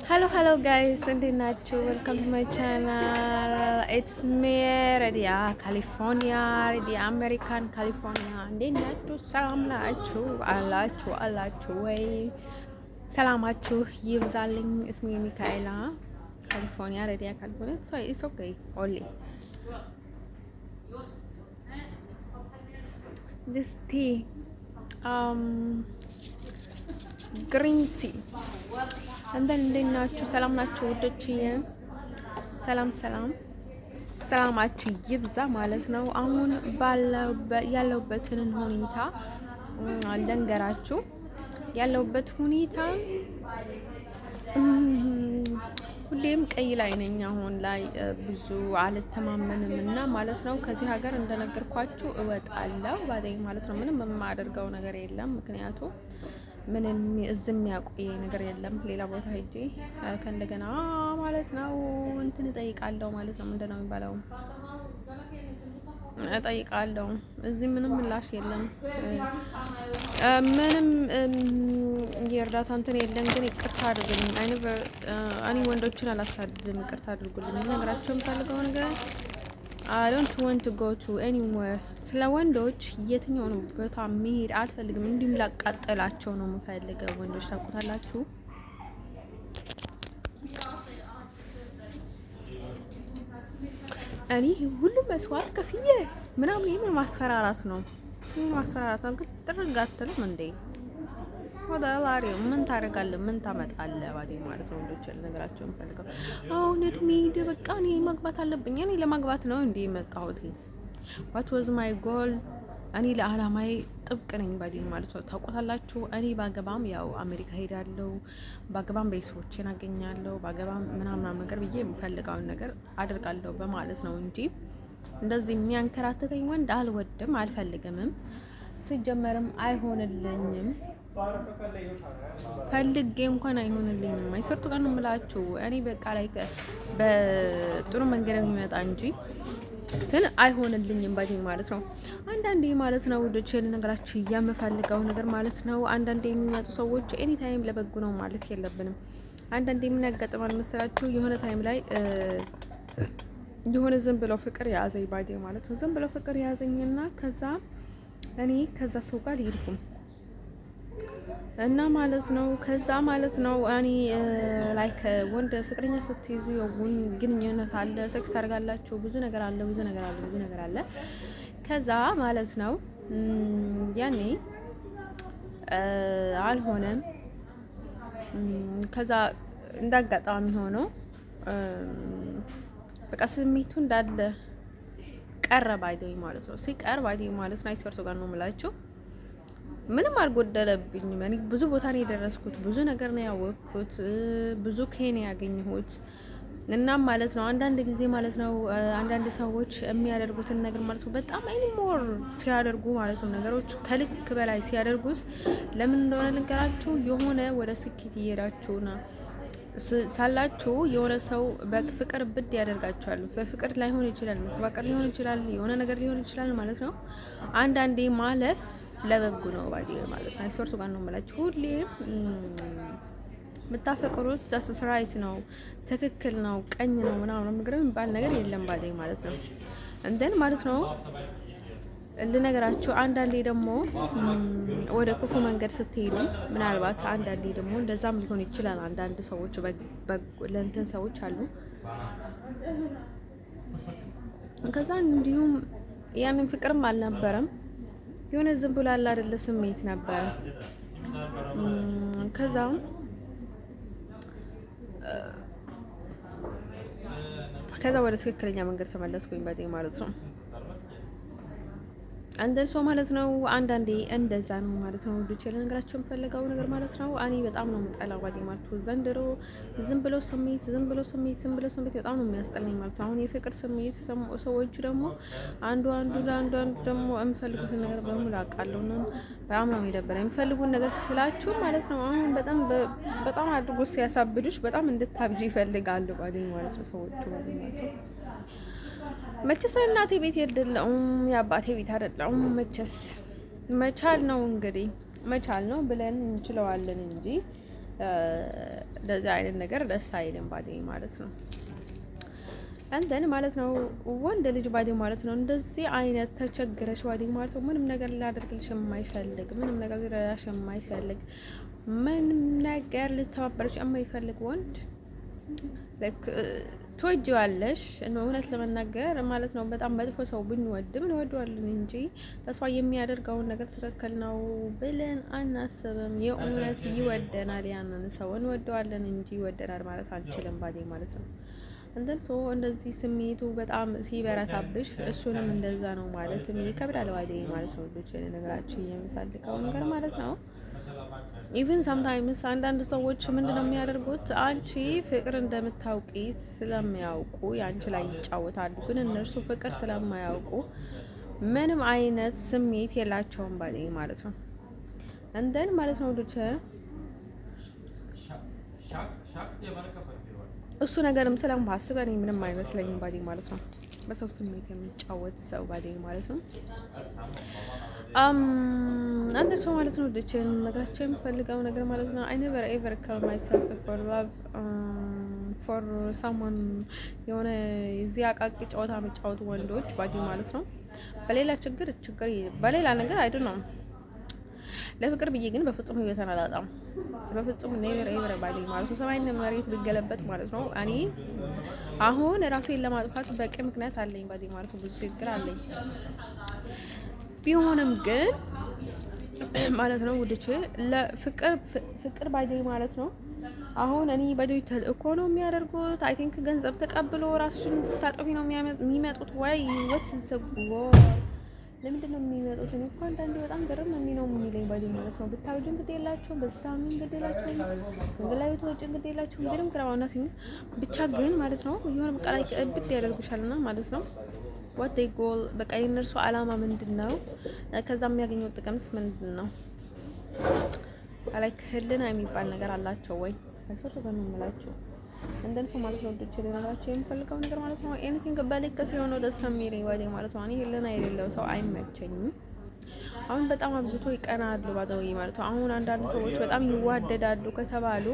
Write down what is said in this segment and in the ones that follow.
Hello guys, እንዴት ናችሁ? Welcome to my channel. It's me Redia California, Redia American California. እንዴት ናችሁ? ሰላም ናችሁ? አላችሁ ወይ? ሰላማችሁ ይብዛልኝ። እስሜ ሚካኤላ ካሊፎርኒያ፣ ሬዲያ ካሊፎርኒያ። So it's okay only. This tea ግሪን ቲ እንዴት ናችሁ? ሰላም ናችሁ ውዶችዬ? ሰላማችሁ ይብዛ ማለት ነው። አሁን ያለሁበትን ሁኔታ ልንገራችሁ። ያለሁበት ሁኔታ ሁሌም ቀይ ላይ ነኝ። አሁን ላይ ብዙ አልተማመንም እና ማለት ነው። ከዚህ ሀገር እንደነገርኳችሁ እወጣለሁ ባደኝ ማለት ነው። ምንም የማደርገው ነገር የለም ምክንያቱም ምንም እዝም ያቆየ ነገር የለም። ሌላ ቦታ ሄጄ ከእንደገና ማለት ነው እንትን እጠይቃለሁ ማለት ነው። ምንድነው የሚባለው? እጠይቃለሁ። እዚህ ምንም ምላሽ የለም። ምንም የእርዳታ እንትን የለም። ግን ይቅርታ አድርጉልኝ። እኔ ወንዶችን አላሳድድም። ይቅርታ አድርጉልኝ። ነገራቸው የምፈልገው ነገር I don't want to go to anywhere። ስለ ወንዶች የትኛውን ቦታ መሄድ አልፈልግም። እንዲሁም ላቃጠላቸው ነው የምፈልገው። ወንዶች ታውቁታላችሁ። እኔ ሁሉም መስዋዕት ከፍዬ ምናምን የምን ማስፈራራት ነው? ምን ማስፈራራት ነው? ጥርግ አትልም እንዴ? ወደ ላሪ ምን ታደርጋለህ? ምን ታመጣለህ? ባዴ ማለት ነው። ወንዶች ነገራቸው የምፈልገው አሁን እድሜ በቃ እኔ ማግባት አለብኝ። እኔ ለማግባት ነው እንዴ የመጣሁት? what was my goal? እኔ ለአላማዬ ጥብቅ ነኝ ባዴ ማለት ነው። ታውቁታላችሁ። እኔ ባገባም ያው አሜሪካ ሄዳለሁ፣ ባገባም ቤተሰቦቼን አገኛለሁ፣ ባገባም ምናምን ነገር ብዬ የምፈልገውን ነገር አድርጋለሁ በማለት ነው እንጂ እንደዚህ የሚያንከራተተኝ ወንድ አልወድም፣ አልፈልግምም። ሲጀመርም አይሆንልኝም። ፈልጌ እንኳን አይሆንልኝም። አይሰርቱ ጋር ነው የምላችሁ። እኔ በቃ ላይ በጥሩ መንገድ የሚመጣ እንጂ ግን አይሆንልኝም ባዲኝ ማለት ነው። አንዳንዴ ማለት ነው ወዶቼ ልነግራችሁ የምፈልገው ነገር ማለት ነው። አንዳንዴ የሚመጡ ሰዎች ኤኒ ታይም ለበጎ ነው ማለት የለብንም። አንዳንዴ ምን ያጋጥማል መሰላችሁ? የሆነ ታይም ላይ የሆነ ዝም ብለው ፍቅር ያዘኝ ባዲኝ ማለት ነው። ዝም ብለው ፍቅር ያዘኝና ከዛ እኔ ከዛ ሰው ጋር ልሄድኩም እና ማለት ነው። ከዛ ማለት ነው እኔ ላይክ ወንድ ፍቅረኛ ስትይዙ ግንኙነት አለ፣ ሴክስ ታደርጋላችሁ፣ ብዙ ነገር አለ። ከዛ ማለት ነው ያኔ አልሆነም። ከዛ እንዳጋጣሚ ሆኖ በቃ ስሜቱ እንዳለ ቀረብ አይደኝ ማለት ነው። ሲቀርብ አይደኝ ማለት ነው። አይስወርቱ ጋር ነው የምላችሁ። ምንም አልጎደለብኝም። እኔ ብዙ ቦታ ነው የደረስኩት፣ ብዙ ነገር ነው ያወቅኩት፣ ብዙ ከኔ ያገኘሁት እና ማለት ነው። አንዳንድ ጊዜ ማለት ነው አንዳንድ ሰዎች የሚያደርጉትን ነገር ማለት ነው በጣም አይሞር ሲያደርጉ ማለት ነው ነገሮች ከልክ በላይ ሲያደርጉት ለምን እንደሆነ ልንገራችሁ። የሆነ ወደ ስኬት እየሄዳችሁ ነው ሳላችሁ የሆነ ሰው በፍቅር ብድ ያደርጋችኋል። በፍቅር ላይሆን ይችላል፣ መስባቀር ሊሆን ይችላል፣ የሆነ ነገር ሊሆን ይችላል ማለት ነው። አንዳንዴ ማለፍ ለበጎ ነው ባዲ ማለት ነው። አይሶርቱ ጋር ነው የምላችሁ። ሁሌ የምታፈቅሩት ዛስ ራይት ነው፣ ትክክል ነው፣ ቀኝ ነው ምናምን ነገር የሚባል ነገር የለም ባዲ ማለት ነው። እንደን ማለት ነው ልነገራችሁ። አንዳንዴ ደግሞ ወደ ክፉ መንገድ ስትሄዱ ምናልባት አንዳንዴ ደግሞ እንደዛም ሊሆን ይችላል። አንዳንድ ሰዎች ለእንትን ሰዎች አሉ። ከዛ እንዲሁም ያንን ፍቅርም አልነበረም፣ የሆነ ዝም ብሎ አለ አይደለ ስሜት ነበር። ከዛ ወደ ትክክለኛ መንገድ ተመለስኩኝ ባዴ ማለት ነው። እንደሱ ማለት ነው። አንዳንዴ እንደዛ ነው ማለት ነው። ልጅ ለነገራችሁ የምፈልገው ነገር ማለት ነው። እኔ በጣም ነው የምጠላው ባዲ ማለት ነው። ዘንድሮ ዝም ብሎ ስሜት በጣም ነው የሚያስጠላኝ ማለት ነው። አሁን የፍቅር ስሜት ሰዎች ደግሞ አንዱ ደግሞ የሚፈልጉትን ነገር በሙሉ አውቃለሁ ነው። በጣም ነው የሚደበረኝ። የሚፈልጉን ነገር ስላችሁ ማለት ነው። አሁን በጣም አድርጎ ሲያሳብዱሽ በጣም እንድታብጂ ይፈልጋሉ ባዲ ማለት ነው ሰዎቹ ማለት ነው። መቼስ እናቴ ቤት አይደለም የአባቴ ቤት አይደለም። መቼስ መቻል ነው እንግዲህ መቻል ነው ብለን እንችለዋለን እንጂ እንደዚህ አይነት ነገር ደስ አይልም ባዴ ማለት ነው። አንተን ማለት ነው ወንድ ልጅ ባዴ ማለት ነው እንደዚህ አይነት ተቸግረሽ ባዴ ማለት ነው ምንም ነገር ላደርግልሽ የማይፈልግ ምንም ነገር ሊረዳሽ የማይፈልግ ምንም ነገር ልተባበረሽ የማይፈልግ ወንድ ትወጂዋለሽ እውነት ለመናገር ማለት ነው። በጣም መጥፎ ሰው ብንወድም እንወደዋለን እንጂ ተስፋ የሚያደርገውን ነገር ትክክል ነው ብለን አናስብም። የእውነት ይወደናል፣ ያንን ሰው እንወደዋለን እንጂ ይወደናል ማለት አንችልም ባዴ ማለት ነው። እንትን ሰው እንደዚህ ስሜቱ በጣም ሲበረታብሽ እሱንም እንደዛ ነው ማለት ይከብዳል ባዴ ማለት ነው። ልጅ ነገራችሁ የሚፈልገው ነገር ማለት ነው። ኢቭን ሳምታይምስ አንዳንድ ሰዎች ምንድነው የሚያደርጉት? አንቺ ፍቅር እንደምታውቂ ስለሚያውቁ የአንቺ ላይ ይጫወታሉ። ግን እነርሱ ፍቅር ስለማያውቁ ምንም አይነት ስሜት የላቸውም ባዴ ማለት ነው። እንደን ማለት ነው ልጅ እሱ ነገርም ስለማስብ እኔ ምንም አይመስለኝም ባዴ ማለት ነው። በሰው ስሜት የሚጫወት ሰው ባዴ ማለት ነው። አንድ ሰው ማለት ነው ልጅን ነግራቸው የሚፈልገው ነገር ማለት ነው አይ ኔቨር ኤቨር ካል ማይሰልፍ ፎር ላቭ ፎር ሳምዋን የሆነ እዚህ አቃቂ ጨዋታ የሚጫወቱ ወንዶች ባዲ ማለት ነው። በሌላ ችግር በሌላ ነገር አይዱ ነው። ለፍቅር ብዬ ግን በፍጹም ህይወትን አላጣም። በፍጹም ኔቨር ኤቨር ባዲ ማለት ነው። ሰማይና መሬት ቢገለበጥ ማለት ነው እኔ አሁን ራሴን ለማጥፋት በቂ ምክንያት አለኝ ባዲ ማለት ነው። ብዙ ችግር አለኝ ቢሆንም ግን ማለት ነው ውድቼ ለፍቅር ባይዴ ማለት ነው። አሁን እኔ ባይዴ ተልእኮ ነው የሚያደርጉት። አይ ቲንክ ገንዘብ ተቀብሎ ራስሽን ታጠፊ ነው የሚመጡት ወይ ወት ዘጎ ለምንድን ነው የሚመጡት? እኔ እኮ አንዳንዴ በጣም ግርም ነው የሚለኝ ባይዴ ማለት ነው። ብታውጅን ግድ የላቸውም፣ በስታምን ግድ የላቸውም፣ እንግላዩ ተወጭን ግድ የላቸውም። ግርም ክራውና ሲኝ ብቻ ግን ማለት ነው የሆነ በቃ ላይ እብድ ያደርጉሻልና ማለት ነው። what they goal በቃ የነርሱ አላማ ምንድነው? ከዛ የሚያገኘው ጥቅምስ ምንድነው? አላክ ህልና የሚባል ነገር አላቸው ወይ አይሶት በመመላቸው እንደን ሰው ማለት ነው። ድጭ ለነገራቸው የሚፈልገው ነገር ማለት ነው ኤኒቲንግ በልክ ሲሆን ደስ የሚለኝ ወይ ማለት ነው። እኔ ህልና የሌለው ሰው አይመቸኝም። አሁን በጣም አብዝቶ ይቀናሉ ባደው ማለት ነው። አሁን አንዳንድ ሰዎች በጣም ይዋደዳሉ ከተባሉ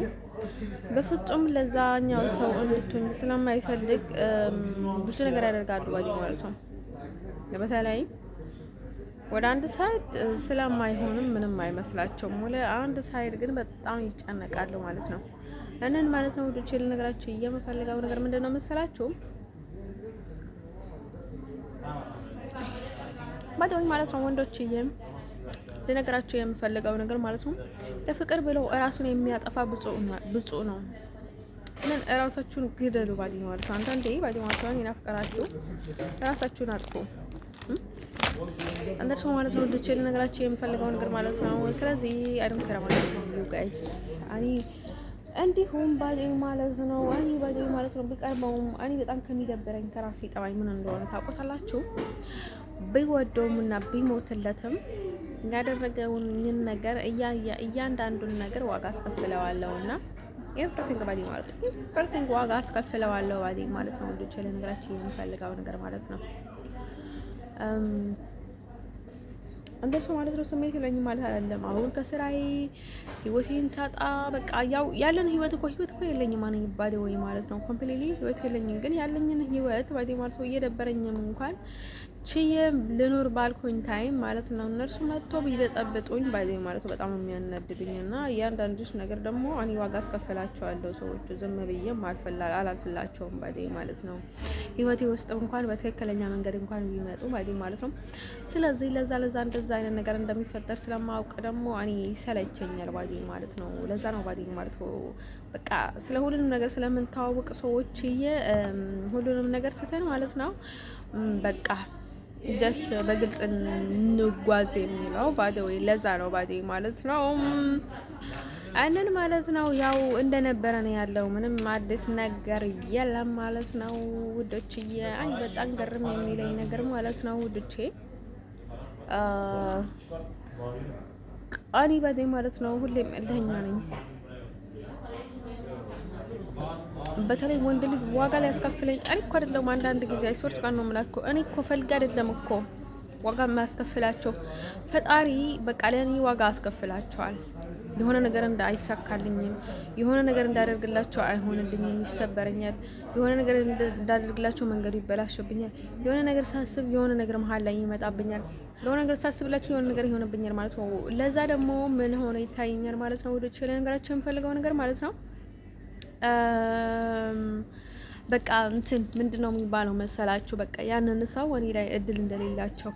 በፍጹም ለዛኛው ሰው እንድትሆን ስለማይፈልግ ብዙ ነገር ያደርጋሉ ባዲ ማለት ነው። በተለይ ወደ አንድ ሳይድ ስለማይሆንም ምንም አይመስላቸውም። ወደ አንድ ሳይድ ግን በጣም ይጨነቃሉ ማለት ነው። እነን ማለት ነው ወደ ቼል ነገራችሁ የምፈልገው ነገር ምንድነው መሰላችሁ? ባዶኝ ማለት ነው ወንዶችዬ ለነገራቸው የምፈልገው ነገር ማለት ነው ለፍቅር ብለው እራሱን የሚያጠፋ ብፁዕ ነው። ምን እራሳችሁን ግደሉ ባዲ ማለት ነው። አንዳንዴ ባዲ ማለት ነው ይናፍቀራችሁ እራሳችሁን አጥፉ። አንደርሶ ማለት ነው ወንዶች ለነገራቸው የምፈልገው ነገር ማለት ነው። ስለዚህ አይደም ከራማን ዩ ጋይስ አኒ እንዲሁም ባዲ ማለት ነው ባዲ ማለት ነው ቢቀርበውም አኒ በጣም ከሚደብረኝ ከራሴ ጠባይ ምን እንደሆነ ታውቁታላችሁ። ቢወደውም እና ቢሞትለትም ያደረገውን ነገር እያንዳንዱን ነገር ዋጋ አስከፍለዋለሁና ኤቭሪቲንግ ባዲ ማለት ነው ኤቭሪቲንግ ዋጋ አስከፍለዋለሁ ባዲ ማለት ነው። ወንዶች ለነገራችሁ የምፈልገው ነገር ማለት ነው እንደሱ ማለት ነው። ስሜት የለኝ ማለት አይደለም። አሁን ከስራዬ ህይወቴን ሳጣ በቃ ያው ያለን ህይወት እኮ የለኝም ማን ይባል ወይ ማለት ነው። ኮምፕሊትሊ ህይወት የለኝም። ግን ያለኝን ህይወት ባዲ ማለት ነው እየደበረኝም እንኳን ችዬ ልኑር ባልኩኝ ታይም ማለት ነው እነርሱ መጥቶ ቢበጠብጡኝ ባዲ ማለት ነው በጣም የሚያናድዱኝና እያንዳንዱሽ ነገር ደግሞ እኔ ዋጋ አስከፍላቸዋለሁ። ሰዎቹ ዝም ብዬም አላልፍላቸውም ባዲ ማለት ነው። ህይወቴ ውስጥ እንኳን በትክክለኛ መንገድ እንኳን ቢመጡ ባዲ ማለት ነው። ስለዚህ ለዛ እንደዛ አይነት ነገር እንደሚፈጠር ስለማውቅ ደግሞ እኔ ይሰለቸኛል ባዲ ማለት ነው። ለዛ ነው ባዲ ማለት ነው በቃ ስለ ሁሉንም ነገር ስለምንተዋወቅ ሰዎች ሁሉንም ነገር ትተን ማለት ነው በቃ ደስ በግልጽ እንጓዝ የሚለው ባደው ለዛ ነው ባዲ ማለት ነው። አንን ማለት ነው ያው እንደነበረ ነው ያለው። ምንም አዲስ ነገር የለም ማለት ነው ውዶችዬ። አይ በጣም ገርም የሚለኝ ነገር ማለት ነው ውዶቼ አኒ ባዲ ማለት ነው ሁሌም እልህኛ ነኝ። በተለይ ወንድ ልጅ ዋጋ ላይ ያስከፍለኝ እኔ እኮ አይደለም አንዳንድ ጊዜ አይሶርት ጋር ነው የምላችሁ። እኔ እኮ ፈልጋ አይደለም እኮ ዋጋ የሚያስከፍላቸው ፈጣሪ በቃ ለእኔ ዋጋ አስከፍላቸዋል። የሆነ ነገር አይሳካልኝም፣ የሆነ ነገር እንዳደርግላቸው አይሆንልኝም፣ ይሰበረኛል። የሆነ ነገር እንዳደርግላቸው መንገዱ ይበላሽብኛል። የሆነ ነገር ሳስብ የሆነ ነገር መሀል ላይ ይመጣብኛል። የሆነ ነገር ሳስብላቸው የሆነ ነገር ይሆንብኛል ማለት ነው። ለዛ ደግሞ ምን ሆነ ይታየኛል ማለት ነው። ወደ ችለ ነገራቸው የምፈልገው ነገር ማለት ነው በቃ እንትን ምንድን ነው የሚባለው መሰላችሁ? በቃ ያንን ሰው እኔ ላይ እድል እንደሌላቸው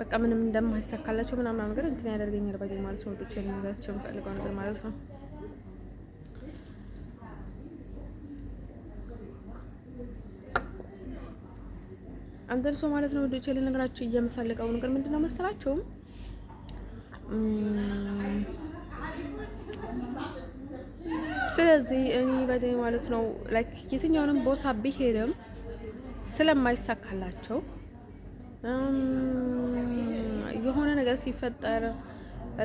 በቃ ምንም እንደማይሳካላቸው ምናምን ነገር እንትን ያደርገኛል ባይ ማለት ነው። ወዶች የሚላቸው የምፈልገው ነገር ማለት ነው። አንተርሶ ማለት ነው። ወዶች ልነግራችሁ የምፈልገው ነገር ምንድነው መሰላችሁ? ስለዚህ እኔ ባይ ማለት ነው ላይክ የትኛውንም ቦታ ቢሄድም ስለማይሳካላቸው የሆነ ነገር ሲፈጠር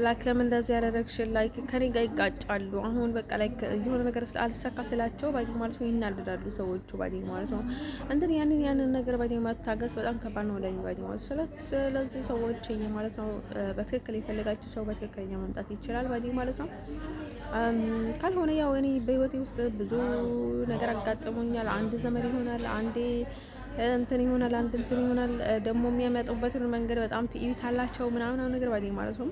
ላይክ ለምን እንደዚህ ያደረግሽ ላይክ ከኔ ጋር ይጋጫሉ። አሁን በቃ ላይክ የሆነ ነገር አልሳካ ስላቸው ባዲ ማለት ነው ይናደዳሉ ሰዎቹ ባዲ ማለት ነው። እንትን ያንን ነገር ባዲ ማታገስ በጣም ከባድ ነው ለኔ ባዲ ማለት ነው። ስለዚህ ሰዎች ማለት ነው በትክክል የፈለጋችሁ ሰው በትክክለኛ መምጣት ይችላል ባዲ ማለት ነው። ካልሆነ ያው እኔ በህይወቴ ውስጥ ብዙ ነገር አጋጥሞኛል። አንድ ዘመድ ይሆናል፣ አንዴ እንትን ይሆናል፣ አንድ እንትን ይሆናል። ደግሞ የሚያመጡበትን መንገድ በጣም ትዕቢት አላቸው ምናምን ነገር ባዲ ማለት ነው።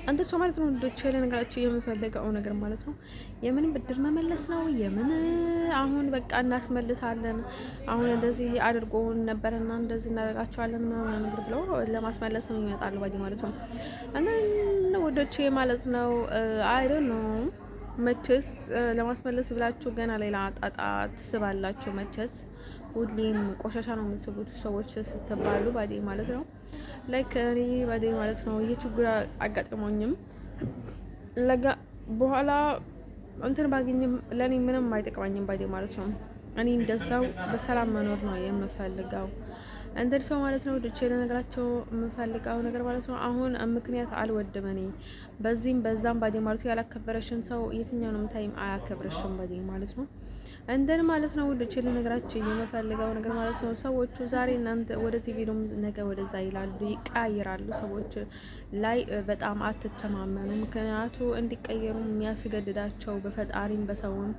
አንተ ሰው ማለት ነው እንዶች ያለ ነገራችሁ የምፈልገው ነገር ማለት ነው የምን ብድር መመለስ ነው የምን አሁን በቃ እናስመልሳለን አሁን እንደዚህ አድርጎን ነበርና እንደዚህ እናደርጋቸዋለን ምናምን ነገር ብለው ለማስመለስ ነው ይመጣሉ ባዲ ማለት ነው። እና ወዶች ማለት ነው አይ ዶንት ኖ መቼስ ለማስመለስ ብላችሁ ገና ሌላ ጣጣ ትስባላችሁ። መቼስ ሁሌም ቆሻሻ ነው የምትስቡት ሰዎች ስትባሉ ባዲ ማለት ነው። ላይክ እኔ ባዲ ማለት ነው ይሄ ችግር አጋጥሞኝም ለጋ በኋላ እንትን ባገኝም ለኔ ምንም አይጠቅመኝም ባዲ ማለት ነው። እኔ እንደዛው በሰላም መኖር ነው የምፈልገው። እንትን ሰው ማለት ነው ድቼ ለነገራቸው የምፈልገው ነገር ማለት ነው። አሁን ምክንያት አልወድም እኔ በዚህም በዛም ባዲ ማለት ነው። ያላከበረሽን ሰው የትኛውንም ታይም አያከብረሽም ባዲ ማለት ነው። እንደን ማለት ነው ድቼ ለነገራቸው የምፈልገው ነገር ማለት ነው። ሰዎቹ ዛሬ እናንተ ወደዚህ ቪዲዮ ነገ ወደዛ ይላሉ፣ ይቀያየራሉ። ሰዎች ላይ በጣም አትተማመኑ። ምክንያቱ እንዲቀየሩ የሚያስገድዳቸው በፈጣሪም በሰውም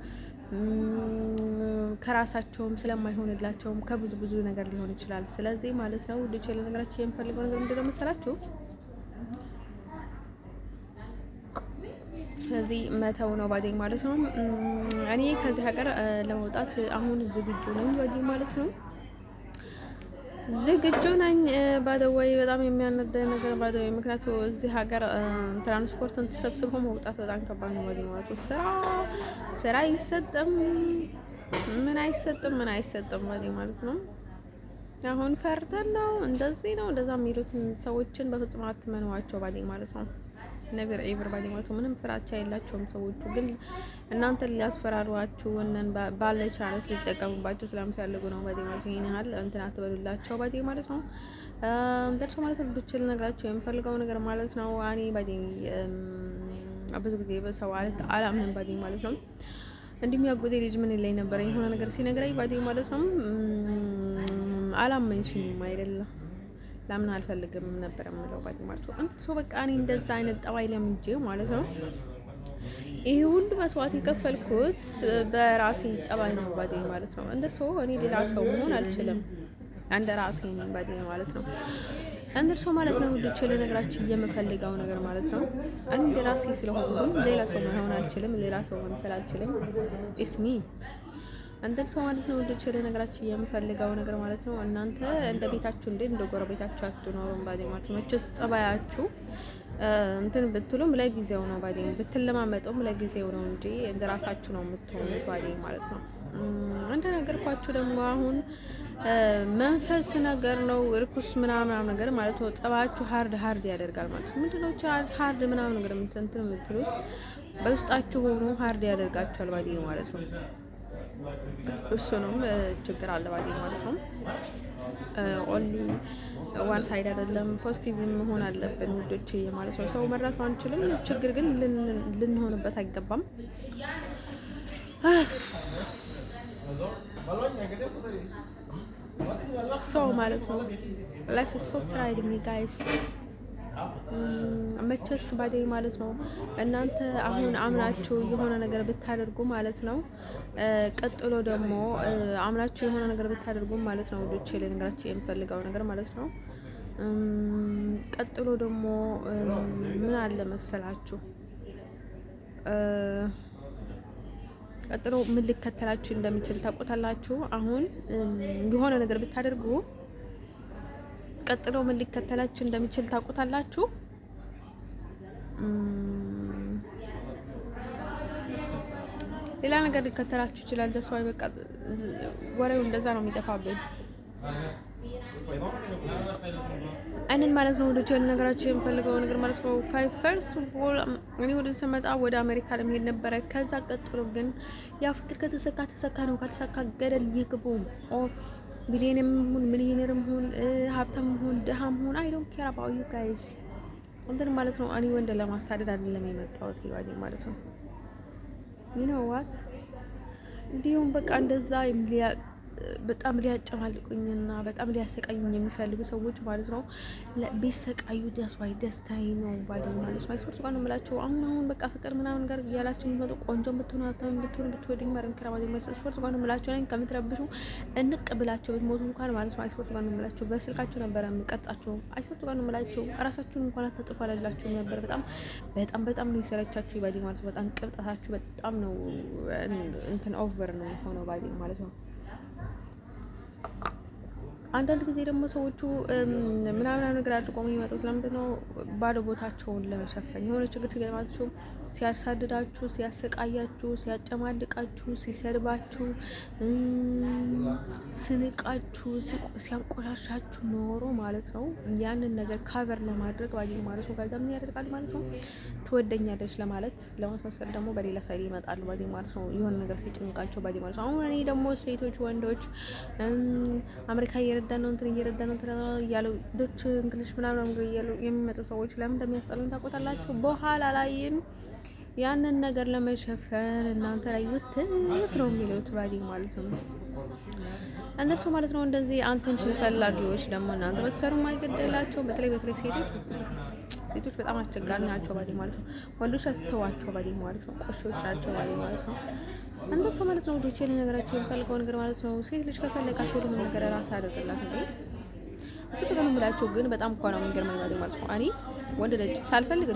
ከራሳቸውም ስለማይሆንላቸውም ከብዙ ብዙ ነገር ሊሆን ይችላል። ስለዚህ ማለት ነው ውድ ቼለ ነገራችሁ የምፈልገው ነገር ምንድነው መሰላችሁ? ስለዚህ መተው ነው ባዴ ማለት ነው። እኔ ከዚህ ሀገር ለመውጣት አሁን ዝግጁ ነኝ ባዴ ማለት ነው። ዝግጁ ነኝ ባደወይ በጣም የሚያነዳኝ ነገር ባደወይ ምክንያቱ እዚህ ሀገር ትራንስፖርትን ተሰብስቦ መውጣት በጣም ከባድ ነው ባዴ ማለት ነው። ስራ አይሰጥም ምን አይሰጥም ባዴ ማለት ነው። አሁን ፈርተን ነው እንደዚህ ነው እንደዛ የሚሉትን ሰዎችን በፍጹም አትመኗቸው ባዴ ማለት ነው። ነገር ኤቨር ባዲ ማለት ነው። ምንም ፍራቻ የላቸውም ሰዎቹ፣ ግን እናንተ ሊያስፈራሯችሁ እነን ባለ ቻንስ ሊጠቀሙባችሁ ስለምፈልጉ ነው ባዲ ማለት ነው። ይሄን ያህል እንትን አትበሉላቸው ባዲ ማለት ነው። እንደርሶ ማለት ነው ብቻ ልነግራችሁ የምፈልገው ነገር ማለት ነው። እኔ ባዲ ብዙ ጊዜ በሰው አላምንም ባዲ ማለት ነው። እንዲሁም ያጎቴ ልጅ ምን ይለኝ ነበር የሆነ ነገር ሲነግረኝ ባዲ ማለት ነው አላመንሽኝም አይደለም ለምን አልፈልግም ነበር የምለው ባዲ ማለት ነው። አንተ ሰው በቃ እኔ እንደዛ አይነት ጠባይ ለምጄ ማለት ነው ይሄ ሁሉ መስዋዕት የከፈልኩት በራሴ ጠባይ ነው ባዲ ማለት ነው። እንደ ሰው እኔ ሌላ ሰው መሆን አልችልም፣ እንደ ራሴ ነኝ ባዲ ማለት ነው። እንደ ሰው ማለት ነው ልጅ ለነገራችሁ የምፈልገው ነገር ማለት ነው እኔ እንደ ራሴ ስለሆንኩኝ ሌላ ሰው መሆን አልችልም፣ ሌላ ሰው መምሰል አልችልም። ኢስሚ አንተ ሰው ማለት ነው ወደ ቸለ ነገራችሁ የምፈልገው ነገር ማለት ነው። እናንተ እንደ ቤታችሁ እንደ ጎረቤታችሁ አትኖሩም ባዲ ማለት ነው። መቼስ ጸባያችሁ እንትን ብትሉም ለጊዜው ነው ባዲ፣ ብትለማመጡም ለጊዜው ነው እንጂ እንደ ራሳችሁ ነው የምትሆኑት ባዲ ማለት ነው። እንደ ነገርኳችሁ ደግሞ አሁን መንፈስ ነገር ነው እርኩስ ምናምን ነገር ማለት ነው። ጸባያችሁ ሃርድ ያደርጋል ማለት ነው። ምንድነው ሃርድ ምናምን ነገር እንትን የምትሉት በውስጣችሁ ሆኖ ሃርድ ያደርጋችኋል ባዲ ማለት ነው። እሱንም ችግር አለ ባዲ ማለት ነው። ኦንሊ ዋን ሳይድ አይደለም፣ ፖዚቲቭ መሆን አለብን ውዶቼ ማለት ነው። ሰው መራሱ አንችልም፣ ችግር ግን ልንሆንበት አይገባም። ሰው ማለት ነው። ላይፍ ሶ ትራይዲንግ ጋይስ መቸስ ባደይ ማለት ነው። እናንተ አሁን አምናችሁ የሆነ ነገር ብታደርጉ ማለት ነው። ቀጥሎ ደግሞ አምናችሁ የሆነ ነገር ብታደርጉ ማለት ነው። ወዶቼ ልነግራችሁ የምፈልገው ነገር ማለት ነው። ቀጥሎ ደግሞ ምን አለ መሰላችሁ? ቀጥሎ ምን ሊከተላችሁ እንደሚችል ታውቁታላችሁ። አሁን የሆነ ነገር ብታደርጉ ቀጥሎ ምን ሊከተላችሁ እንደሚችል ታውቁታላችሁ። ሌላ ነገር ሊከተላችሁ ይችላል። ደስ ወይ በቃ ወሬው እንደዛ ነው የሚጠፋብኝ። አይነን ማለት ነው። ወደ ጀን ነገራችሁ የምፈልገው ነገር ማለት ነው። ፈርስት እኔ ወደ ሰመጣ ወደ አሜሪካ ለመሄድ ነበረ። ከዛ ቀጥሎ ግን ያ ፍቅር ከተሰካ ተሰካ ነው፣ ካልተሰካ ገደል ይግቡ። ሚሊዮነርም ሁን ሀብታም ሁን ድሃም ሁን አይ ዶንት ኬር አባውት ዩ ጋይስ እንትን ማለት ነው። እኔ ወንድ ለማሳደድ አይደለም የመጣሁት ይዋዴ ማለት ነው። ዩ ኖ ዋት እንዲሁም በቃ እንደዛ በጣም ሊያጨማልቁኝና በጣም ሊያሰቃዩኝ የሚፈልጉ ሰዎች ማለት ነው። ቢሰቃዩ ደስዋይ ደስታዬ ነው ባይ ማለት ነው። አይሶርት ጋር ነው የምላቸው። አሁን በቃ ፍቅር ምናምን ጋር እያላችሁ የሚመጡ ቆንጆ ብትሆኑ ሀብታም ብትሆኑ ብትወዱኝ ማለት ነው። አይሶርት ጋር ነው የምላቸው። ነኝ ከምትረብሹ እንቅ ብላቸው ብትሞቱ እንኳን ማለት ነው። አይሶርት ጋር ነው የምላቸው። በስልካችሁ ነበር የምቀርጻቸው። አይሶርት ጋር ነው የምላቸው። ራሳችሁን እንኳን አትጥፉ አላላችሁ ነበር። በጣም ነው የሰለቻችሁ ባይ ማለት ነው። በጣም ቅብጠታችሁ በጣም ነው እንትን ኦቨር ነው ሆኖ ባይ ማለት ነው። አንዳንድ ጊዜ ደግሞ ሰዎቹ ምናምን ነገር አድርገው የሚመጡት ለምንድን ነው? ባዶ ቦታቸውን ለመሸፈን የሆነ ችግር ሲገጥማችሁ፣ ሲያሳድዳችሁ፣ ሲያሰቃያችሁ፣ ሲያጨማልቃችሁ፣ ሲሰድባችሁ፣ ስንቃችሁ፣ ሲያንቆሻሻችሁ ኖሮ ማለት ነው። ያንን ነገር ካቨር ለማድረግ ባዲ ማለት ነው። ከዛ ምን ያደርጋል ማለት ነው? ትወደኛለች ለማለት ለማስመሰል ደግሞ በሌላ ሳይድ ይመጣሉ ባዲ ማለት ነው። የሆነ ነገር ሲጨንቃቸው ባዲ ማለት ነው። አሁን እኔ ደግሞ ሴቶች ወንዶች አሜሪካ እየረዳን ነው እያሉ ዶች እንግሊሽ ምናምን እያሉ የሚመጡ ሰዎች ለምን እንደሚያስጠሉኝ ታውቁታላችሁ። በኋላ ላይም ያንን ነገር ለመሸፈን እናንተ ላይ ውትፍ ነው የሚሉት ባዲ ማለት ነው። እነሱ ማለት ነው እንደዚህ አንተንችን ፈላጊዎች ደግሞ እናንተ በተሰሩ ማይገደላቸው በተለይ ሴቶች በጣም አስቸጋሪ ናቸው ባዲ ማለት ነው። ወንዶች አስተዋቸው ባዲ ማለት ነው። ቆሾች ናቸው ባዲ ማለት ነው። እንደሱ ማለት ነው። ወዶቼ ነገራቸው የሚፈልገው ነገር ማለት ነው። ሴት ልጅ ከፈለጋችሁ ሁሉ ነገር ራስ አድርግላት እንዴ እሱ ተቀምላችሁ ግን በጣም እኮ ነው የሚገርመኝ ባዲ ማለት ነው። እኔ ወንድ ልጅ ሳልፈልግ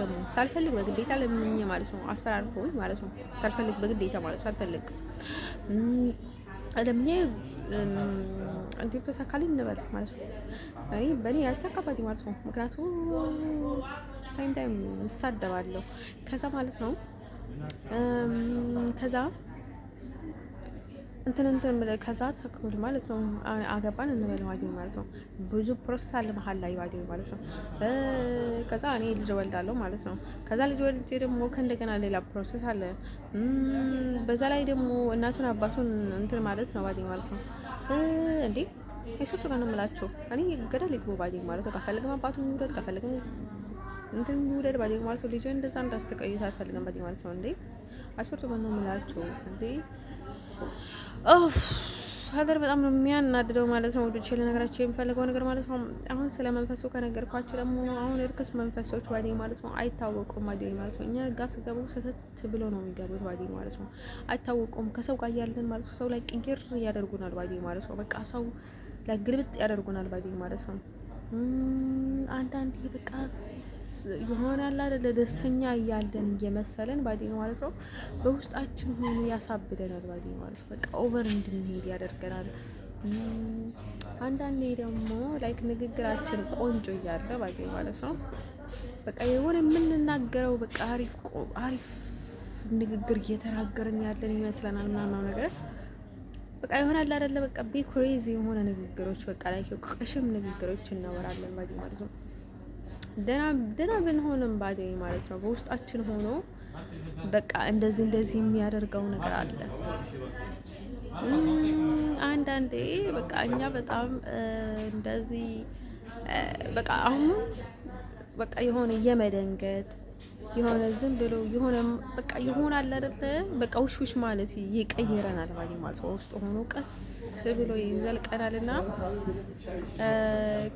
በግዴታ ለምንኝ ማለት ነው። አስፈራርቶኝ ማለት ነው። ሳልፈልግ በግዴታ ማለት ሳልፈልግ ለምኜ እንዴ ተሳካልኝ እንበል ማለት ነው። እኔ በእኔ ያሳካባኝ ማለት ነው። ምክንያቱም ታይም እሳደባለሁ ከዛ ማለት ነው። ከዛ እንትን ከዛ ተከውል ማለት ነው። አገባን እንበል ማለት ነው። ብዙ ፕሮሰስ አለ መሀል ላይ ማለት ነው። ከዛ እኔ ልጅ ወልዳለሁ ማለት ነው። ከዛ ልጅ ወልጄ ደግሞ ከእንደገና ሌላ ፕሮሰስ አለ። በዛ ላይ ደግሞ እናቱን አባቱን እንትን ማለት ነው ማለት ነው። እንዴ እሱቱ ጋር ነው የምላቸው። እኔ ገደል ይግቡ ማለት ነው። ከፈልግም አባቱን ይውደድ ከፈልግም እንትን ይውደድ ማለት ነው። ልጅ እንደዛ እንዳስተቀዩት አልፈልግም ማለት ነው። እንዴ እሱቱ ጋር ነው የምላቸው። እንዴ ሀገር በጣም ነው የሚያናድደው ማለት ነው። ወዶቼ ለነገራችሁ የሚፈልገው ነገር ማለት ነው። አሁን ስለ መንፈሱ ከነገርኳችሁ ደግሞ አሁን እርክስ መንፈሶች ዋዲ ማለት ነው አይታወቁም ዋዲ ማለት ነው። እኛ ጋር ስገቡ ሰተት ብሎ ነው የሚገቡት ዋዲ ማለት ነው። አይታወቁም። ከሰው ጋር ያለን ማለት ነው። ሰው ላይ ቅይር ያደርጉናል ዋዲ ማለት ነው። በቃ ሰው ላይ ግልብጥ ያደርጉናል ዋዲ ማለት ነው። አንዳንዴ በቃ ይሆናል አይደል ደስተኛ እያለን እየመሰለን ባዲ ነው ማለት ነው። በውስጣችን ሆኖ ያሳብደናል ባዲ ማለት ነው። በቃ ኦቨር እንድንሄድ ያደርገናል። አንዳንዴ ደግሞ ላይክ ንግግራችን ቆንጆ እያለ ባዲ ማለት ነው። በቃ የሆነ የምንናገረው በቃ አሪፍ ንግግር እየተናገርን ያለን ይመስለናል ምናምን ነገር በቃ ይሆናል አይደለ በቃ ቢክሬዚ የሆነ ንግግሮች በቃ ላይክ ቀሽም ንግግሮች እናወራለን ባዲ ማለት ነው። ደና ብንሆንም ባገኝ ማለት ነው። በውስጣችን ሆኖ በቃ እንደዚህ የሚያደርገው ነገር አለ። አንዳንዴ በቃ እኛ በጣም እንደዚህ በቃ አሁን በቃ የሆነ የመደንገጥ የሆነ ዝም ብሎ የሆነ በቃ ይሆናል አይደለ? በቃ ውሽ ማለት ይቀይረናል ማለት ነው። ውስጥ ሆኖ ቀስ ብሎ ይዘልቀናልና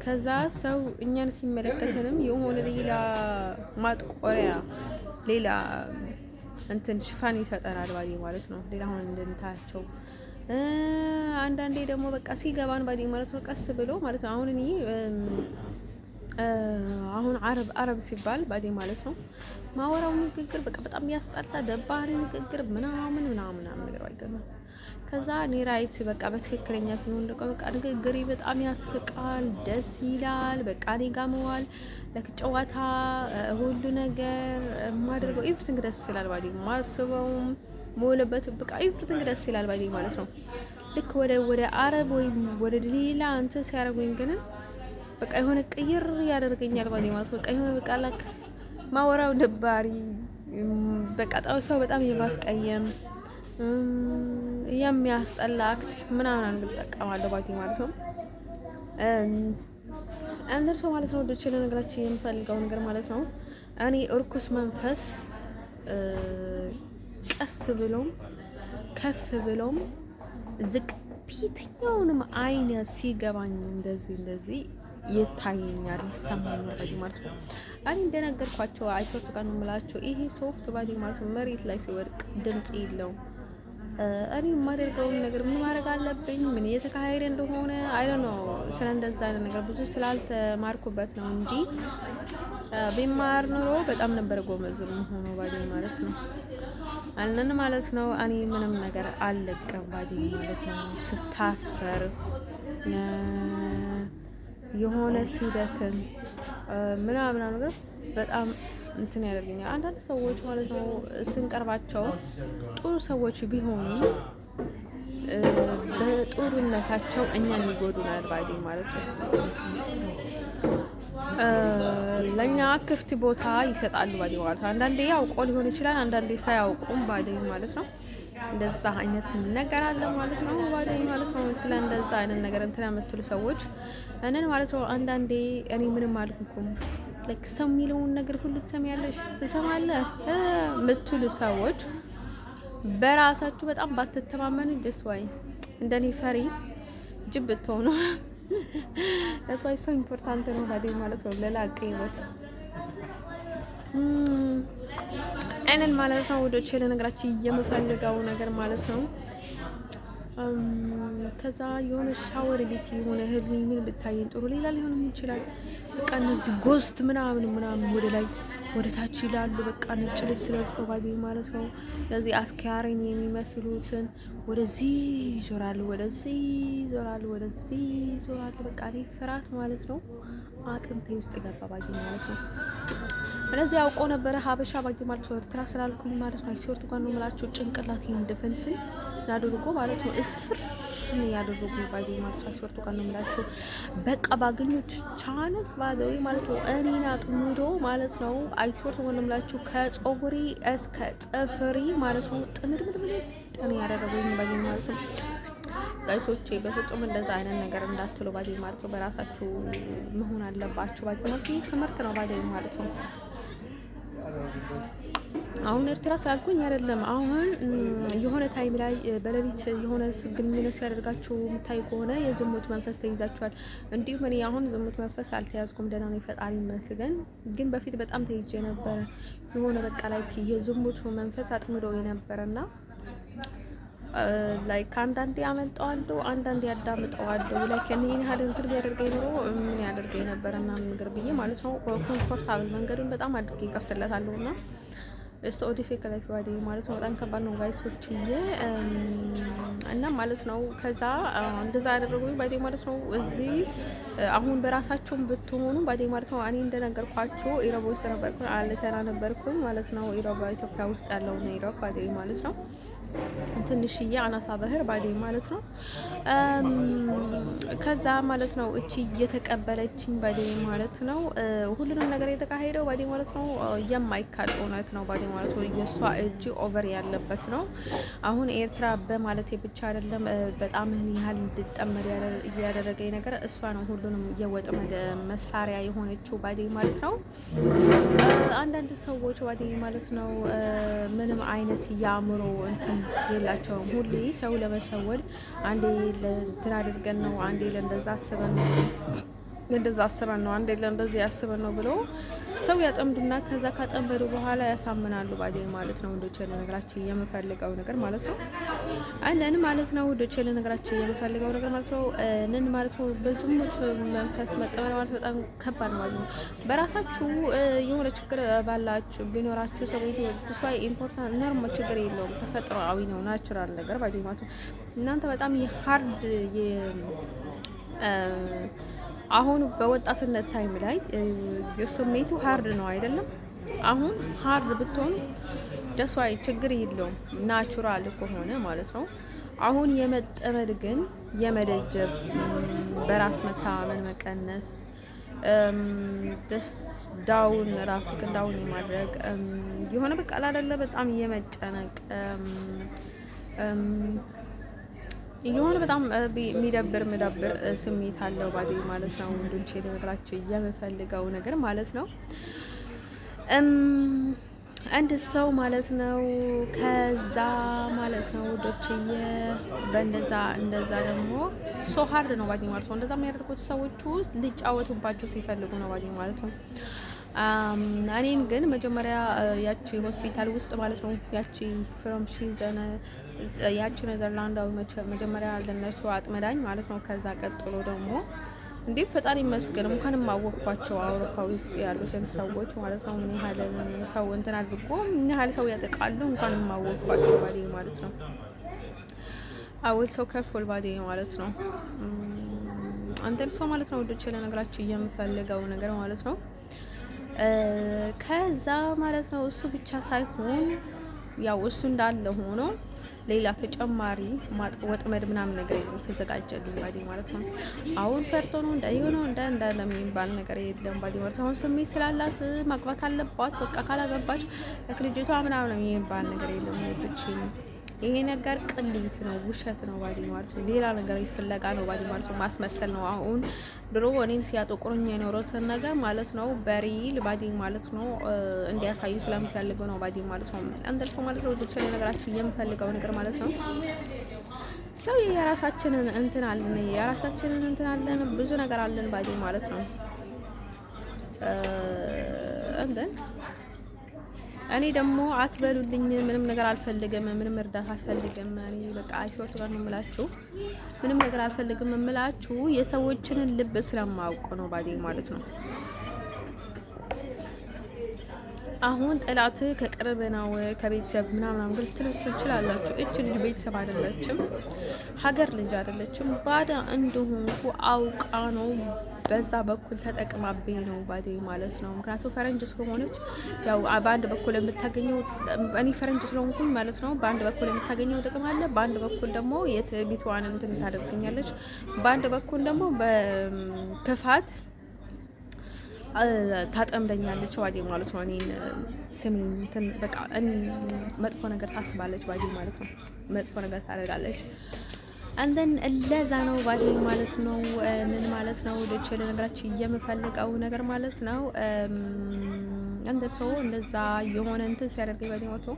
ከዛ ሰው እኛን ሲመለከተንም የሆነ ሌላ ማጥቆሪያ ሌላ እንትን ሽፋን ይሰጠናል ማለት ነው። ሌላ አሁን እንድንታያቸው አንዳንዴ ደግሞ በቃ ሲገባን ማለት ነው ቀስ ብሎ ማለት ነው። አሁን እኔ አሁን አረብ ሲባል ባዴ ማለት ነው ማወራው ንግግር በቃ በጣም ያስጠላ ደባሪ ንግግር ምናምን ነገር አይገርም። ከዛ እኔ ራይት በቃ በትክክለኛ ሲሆን በቃ ንግግሬ በጣም ያስቃል፣ ደስ ይላል። በቃ እኔ ጋር መዋል ለጨዋታ ሁሉ ነገር የማደርገው ኤቭሪቲንግ ደስ ይላል ባዴ ማስበውም ሞለበት በቃ ኤቭሪቲንግ ደስ ይላል ባዴ ማለት ነው። ልክ ወደ አረብ ወይም ወደ ሌላ እንትን ሲያደርጉኝ ግን በቃ የሆነ ቅይር ያደርገኛል ባዴ ማለት በቃ የሆነ በቃ ላክ ማወራው ደባሪ በቃ ሰው በጣም የማስቀየም የሚያስጠላ አክት ምናምን እንጠቀማለሁ ባዴ ማለት ነው። አንደርሶ ማለት ነው ወደች ለነገራችን የምፈልገው ነገር ማለት ነው እኔ እርኩስ መንፈስ ቀስ ብሎም ከፍ ብሎም ዝቅ ቢትኛውንም አይነት ሲገባኝ እንደዚህ ይታየኛል፣ ይሰማኛል ማለት ነው። እኔ እንደነገርኳቸው አይቶት ጋር ነው የምላቸው ይሄ ሶፍት ባዲ ማለት ነው መሬት ላይ ሲወድቅ ድምጽ የለውም። እኔ የማደርገውን ነገር ምን ማድረግ አለብኝ ምን እየተካሄደ እንደሆነ አይዶ ነው። ስለ እንደዛ አይነት ነገር ብዙ ስላልተማርኩበት ነው እንጂ ቢማር ኖሮ በጣም ነበር ጎመዝ ሆኖ ባዲ ማለት ነው። አንን ማለት ነው እኔ ምንም ነገር አልለቀም ባዲ ማለት ነው። ስታሰር የሆነ ሲደክም ምናምን ነገር በጣም እንትን ያደርገኛል። አንዳንድ ሰዎች ማለት ነው ስንቀርባቸው ጥሩ ሰዎች ቢሆኑ በጥሩነታቸው እኛን ይጎዱናል ባዴ ማለት ነው። ለኛ ክፍት ቦታ ይሰጣሉ ባዴ ማለት ነው። አንዳንዴ ያውቀው ሊሆን ይችላል፣ አንዳንዴ ሳያውቁም ባዴ ማለት ነው። እንደዛ አይነት ነገር አለ ማለት ነው ባዴ ማለት ነው። ስለ እንደዛ አይነት ነገር እንትን የምትሉ ሰዎች እነን ማለት ነው አንዳንዴ እኔ ምንም አልኩኩም ለክ ሰው የሚለውን ነገር ሁሉ ትሰሚያለሽ ትሰማለህ የምትሉ ሰዎች በራሳችሁ በጣም ባትተማመኑ ደስ ወይ እንደኔ ፈሪ ጅብ ብትሆኑ that's why so important ነው ባዴ ማለት ነው ለላቀ ህይወት እነን ማለት ነው ወዶቼ ለነገራችን የምፈልገው ነገር ማለት ነው። ከዛ የሆነ ሻወር ቤት የሆነ ህልም ምን ብታየን ጥሩ ሌላ ሊሆንም ይችላል። በቃ እነዚህ ጎስት ምናምን ወደ ላይ ወደ ታች ይላሉ። በቃ ነጭ ልብስ ለብሰው ባገኝ ማለት ነው። ለዚህ አስካሪን የሚመስሉትን ወደዚህ ይዞራሉ፣ ወደዚህ ይዞራሉ፣ ወደዚህ ይዞራሉ። በቃ እኔ ፍርሃት ማለት ነው አጥንቴ ውስጥ ገባ ባገኝ ማለት ነው። ስለዚህ አውቆ ነበረ ሀበሻ ባገኝ ማለት ነው። ኤርትራ ስላልኩኝ ማለት ነው ሲወርቱ ጋር ነው የምላቸው ጭንቅላቴን ድፍንፍን ያደርጉ ማለት ነው። እስር ያደርጉ ባገኝ ማለት ነው። ሲወርቱ ጋር ነው የምላቸው በቃ ባገኙት ቻንስ ባገኝ ማለት ነው እኔን አጥምዶ ማለት ነው። አይሶርቱ ጋር ነው የምላቸው ከጾጉሪ እስከ ጥፍሪ ማለት ነው ጥምድምድም እኔ ያደረጉኝ ባገኝ ማለት ነው። ጋይሶቼ በፍጹም እንደዛ አይነት ነገር እንዳትሉ ባገኝ ማለት ነው። በራሳችሁ መሆን አለባችሁ ባገኝ ማለት ነው። ትምህርት ነው ባገኝ ማለት ነው። አሁን ኤርትራ ስላልኩኝ አይደለም። አሁን የሆነ ታይም ላይ በሌሊት የሆነ ግንኙነት ሲያደርጋችሁ የምታይ ከሆነ የዝሙት መንፈስ ተይዛችኋል። እንዲሁም እኔ አሁን ዝሙት መንፈስ አልተያዝኩም፣ ደህና ነኝ ፈጣሪ ይመስገን። ግን በፊት በጣም ተይዤ ነበረ። የሆነ በቃ ላይ የዝሙት መንፈስ አጥምዶ የነበረና ላይክ አንዳንዴ ያመልጠዋለሁ፣ አንዳንዴ ያዳምጠዋለሁ። ላይክ እኔ ያህል እንትን ቢያደርገኝ ኖሮ ምን ያደርገኝ ነበረ እና ነገር ብዬ ማለት ነው። ኮምፎርታብል መንገዱን በጣም አድርጌ ይከፍትለታለሁ እና እሱ ዲፊካልት ባዲ ማለት ነው። በጣም ከባድ ነው ጋይሶች እና ማለት ነው። ከዛ እንደዛ ያደረጉኝ ባዲ ማለት ነው። እዚህ አሁን በራሳቸውም ብትሆኑ ባዲ ማለት ነው። እኔ እንደነገርኳችሁ ኢሮብ ውስጥ ነበርኩኝ፣ አለተና ነበርኩኝ ማለት ነው። ኢሮብ ኢትዮጵያ ውስጥ ያለው ነው ኢሮብ ባዲ ማለት ነው። ትንሽዬ አናሳ ባህር ባዴ ማለት ነው። ከዛ ማለት ነው እቺ እየተቀበለችኝ ባዴ ማለት ነው። ሁሉንም ነገር የተካሄደው ባዴ ማለት ነው። የማይካድ እውነት ነው ባዴ ማለት ነው። የእሷ እጅ ኦቨር ያለበት ነው። አሁን ኤርትራ በማለት ብቻ አይደለም በጣም ያህል እንድጠመድ እያደረገኝ ነገር እሷ ነው። ሁሉንም የወጥመድ መሳሪያ የሆነችው ባዴ ማለት ነው። አንዳንድ ሰዎች ባዴ ማለት ነው ምንም አይነት የአእምሮ እንትን የላቸውም። ሁሌ ሰው ለመሸወድ አንዴ እንትን አድርገን ነው፣ አንዴ ለእንደዛ አስበን ነው፣ እንደዛ አስበን ነው፣ አንዴ ለእንደዚህ አስበን ነው ብሎ ሰው ያጠምዱና ከዛ ካጠመዱ በኋላ ያሳምናሉ ባዴ ማለት ነው። ወንዶች ለነገራችን የምፈልገው ነገር ማለት ነው አለን ማለት ነው። ወንዶች ለነገራችን የምፈልገው ነገር ማለት ነው ነን ማለት ነው። በዝሙት መንፈስ መጠመድ ማለት በጣም ከባድ ነው ማለት ነው። በራሳችሁ የሆነ ችግር ባላችሁ ቢኖራችሁ ሰው ቤት ተስፋ ኢምፖርታንት ነርሞ ችግር የለውም፣ ተፈጥሯዊ ነው፣ ናቹራል ነገር ባዴ ማለት ነው። እናንተ በጣም የሃርድ አሁን በወጣትነት ታይም ላይ የስሜቱ ሀርድ ነው አይደለም። አሁን ሀርድ ብትሆኑ ደስዋይ ችግር የለውም ናቹራል ከሆነ ማለት ነው። አሁን የመጠመድ ግን የመደጀብ በራስ መተማመን መቀነስ፣ ዳውን ራስ ዳውን የማድረግ የሆነ በቃ አይደለ በጣም የመጨነቅ የሆነ በጣም የሚደብር ስሜት አለው ባዴ ማለት ነው። ወንዶች ልነግራቸው የምፈልገው ነገር ማለት ነው አንድ ሰው ማለት ነው። ከዛ ማለት ነው ወንዶችዬ እንደዛ ደግሞ ሶ ሀርድ ነው ባዴ ማለት ነው። እንደዛ የሚያደርጉት ሰዎቹ ሊጫወቱባቸው ሲፈልጉ ነው ባዴ ማለት ነው። እኔን ግን መጀመሪያ ያቺ ሆስፒታል ውስጥ ማለት ነው ያቺ ፍሮም ሺዘን ያቺ ኔዘርላንዳዊ መጀመሪያ ለነሱ አጥመዳኝ ማለት ነው። ከዛ ቀጥሎ ደግሞ እንዴ ፈጣሪ ይመስገን እንኳንም አወቅኳቸው አውሮፓ ውስጥ ያሉትን ሰዎች ማለት ነው። ምን ያህል ሰው እንትን አድርጎ ምን ያህል ሰው ያጠቃሉ እንኳንም አወቅኳቸው ባዴ ማለት ነው። አውል ሰው ከርፉል ባዴ ማለት ነው። አንተን ሰው ማለት ነው ወዶቼ ለነገራችሁ የምፈልገው ነገር ማለት ነው። ከዛ ማለት ነው እሱ ብቻ ሳይሆን ያው እሱ እንዳለ ሆኖ ሌላ ተጨማሪ ወጥመድ ምናምን ነገር የተዘጋጀልኝ ባዴ ማለት ነው። አሁን ፈርቶ ነው እንዳለ የሚባል ነገር የለም ባዴ ማለት ነው። አሁን ስሜት ስላላት ማግባት አለባት በቃ ካላገባች ለልጅቷ ምናምን የሚባል ነገር የለም። ወጥቼ ይሄ ነገር ቅሊት ነው፣ ውሸት ነው ባዴ ማለት ነው። ሌላ ነገር ይፈለጋ ነው ባዴ ማለት ነው። ማስመሰል ነው። አሁን ድሮ እኔን ሲያጠቁሩኝ የኖሩትን ነገር ማለት ነው በሪል ባዴ ማለት ነው እንዲያሳዩ ስለምፈልገው ነው ባዴ ማለት ነው። አንተልፎ ማለት ነው ወጥቼ ነገራችሁ የምፈልገው ነገር ማለት ነው። ሰው የራሳችንን እንትን አለን ብዙ ነገር አለን ባዴ ማለት ነው። እኔ ደግሞ አትበሉልኝ፣ ምንም ነገር አልፈልግም፣ ምንም እርዳታ አልፈልግም። እኔ በቃ አይሾት ጋር ነው የምላችሁ፣ ምንም ነገር አልፈልግም የምላችሁ የሰዎችን ልብ ስለማውቅ ነው ባዴ ማለት ነው። አሁን ጠላት ከቅርብ ነው ከቤተሰብ ምናምን ግን ትችላላችሁ። እች ልጅ ቤተሰብ አይደለችም፣ ሀገር ልጅ አይደለችም። ባዳ እንደሆንኩ አውቃ ነው በዛ በኩል ተጠቅማብኝ ነው ባዴ ማለት ነው። ምክንያቱም ፈረንጅ ስለሆነች ያው በአንድ በኩል የምታገኘው እኔ ፈረንጅ ስለሆንኩኝ ማለት ነው በአንድ በኩል የምታገኘው ጥቅም አለ፣ በአንድ በኩል ደግሞ የትቢቷን እንትን ታደርገኛለች፣ በአንድ በኩል ደግሞ በክፋት ታጠምደኛለች ባዴ ማለት ነው። እኔን ስሜን እንትን በቃ መጥፎ ነገር ታስባለች ባዴ ማለት ነው። መጥፎ ነገር ታደርጋለች። አንደን ለዛ ነው ባዴ ማለት ነው። ምን ማለት ነው ወደች ለነገራችሁ የምፈልገው ነገር ማለት ነው። አንድ ሰው እንደዛ የሆነ እንትን ሲያደርገኝ ባዴ ማለት ነው።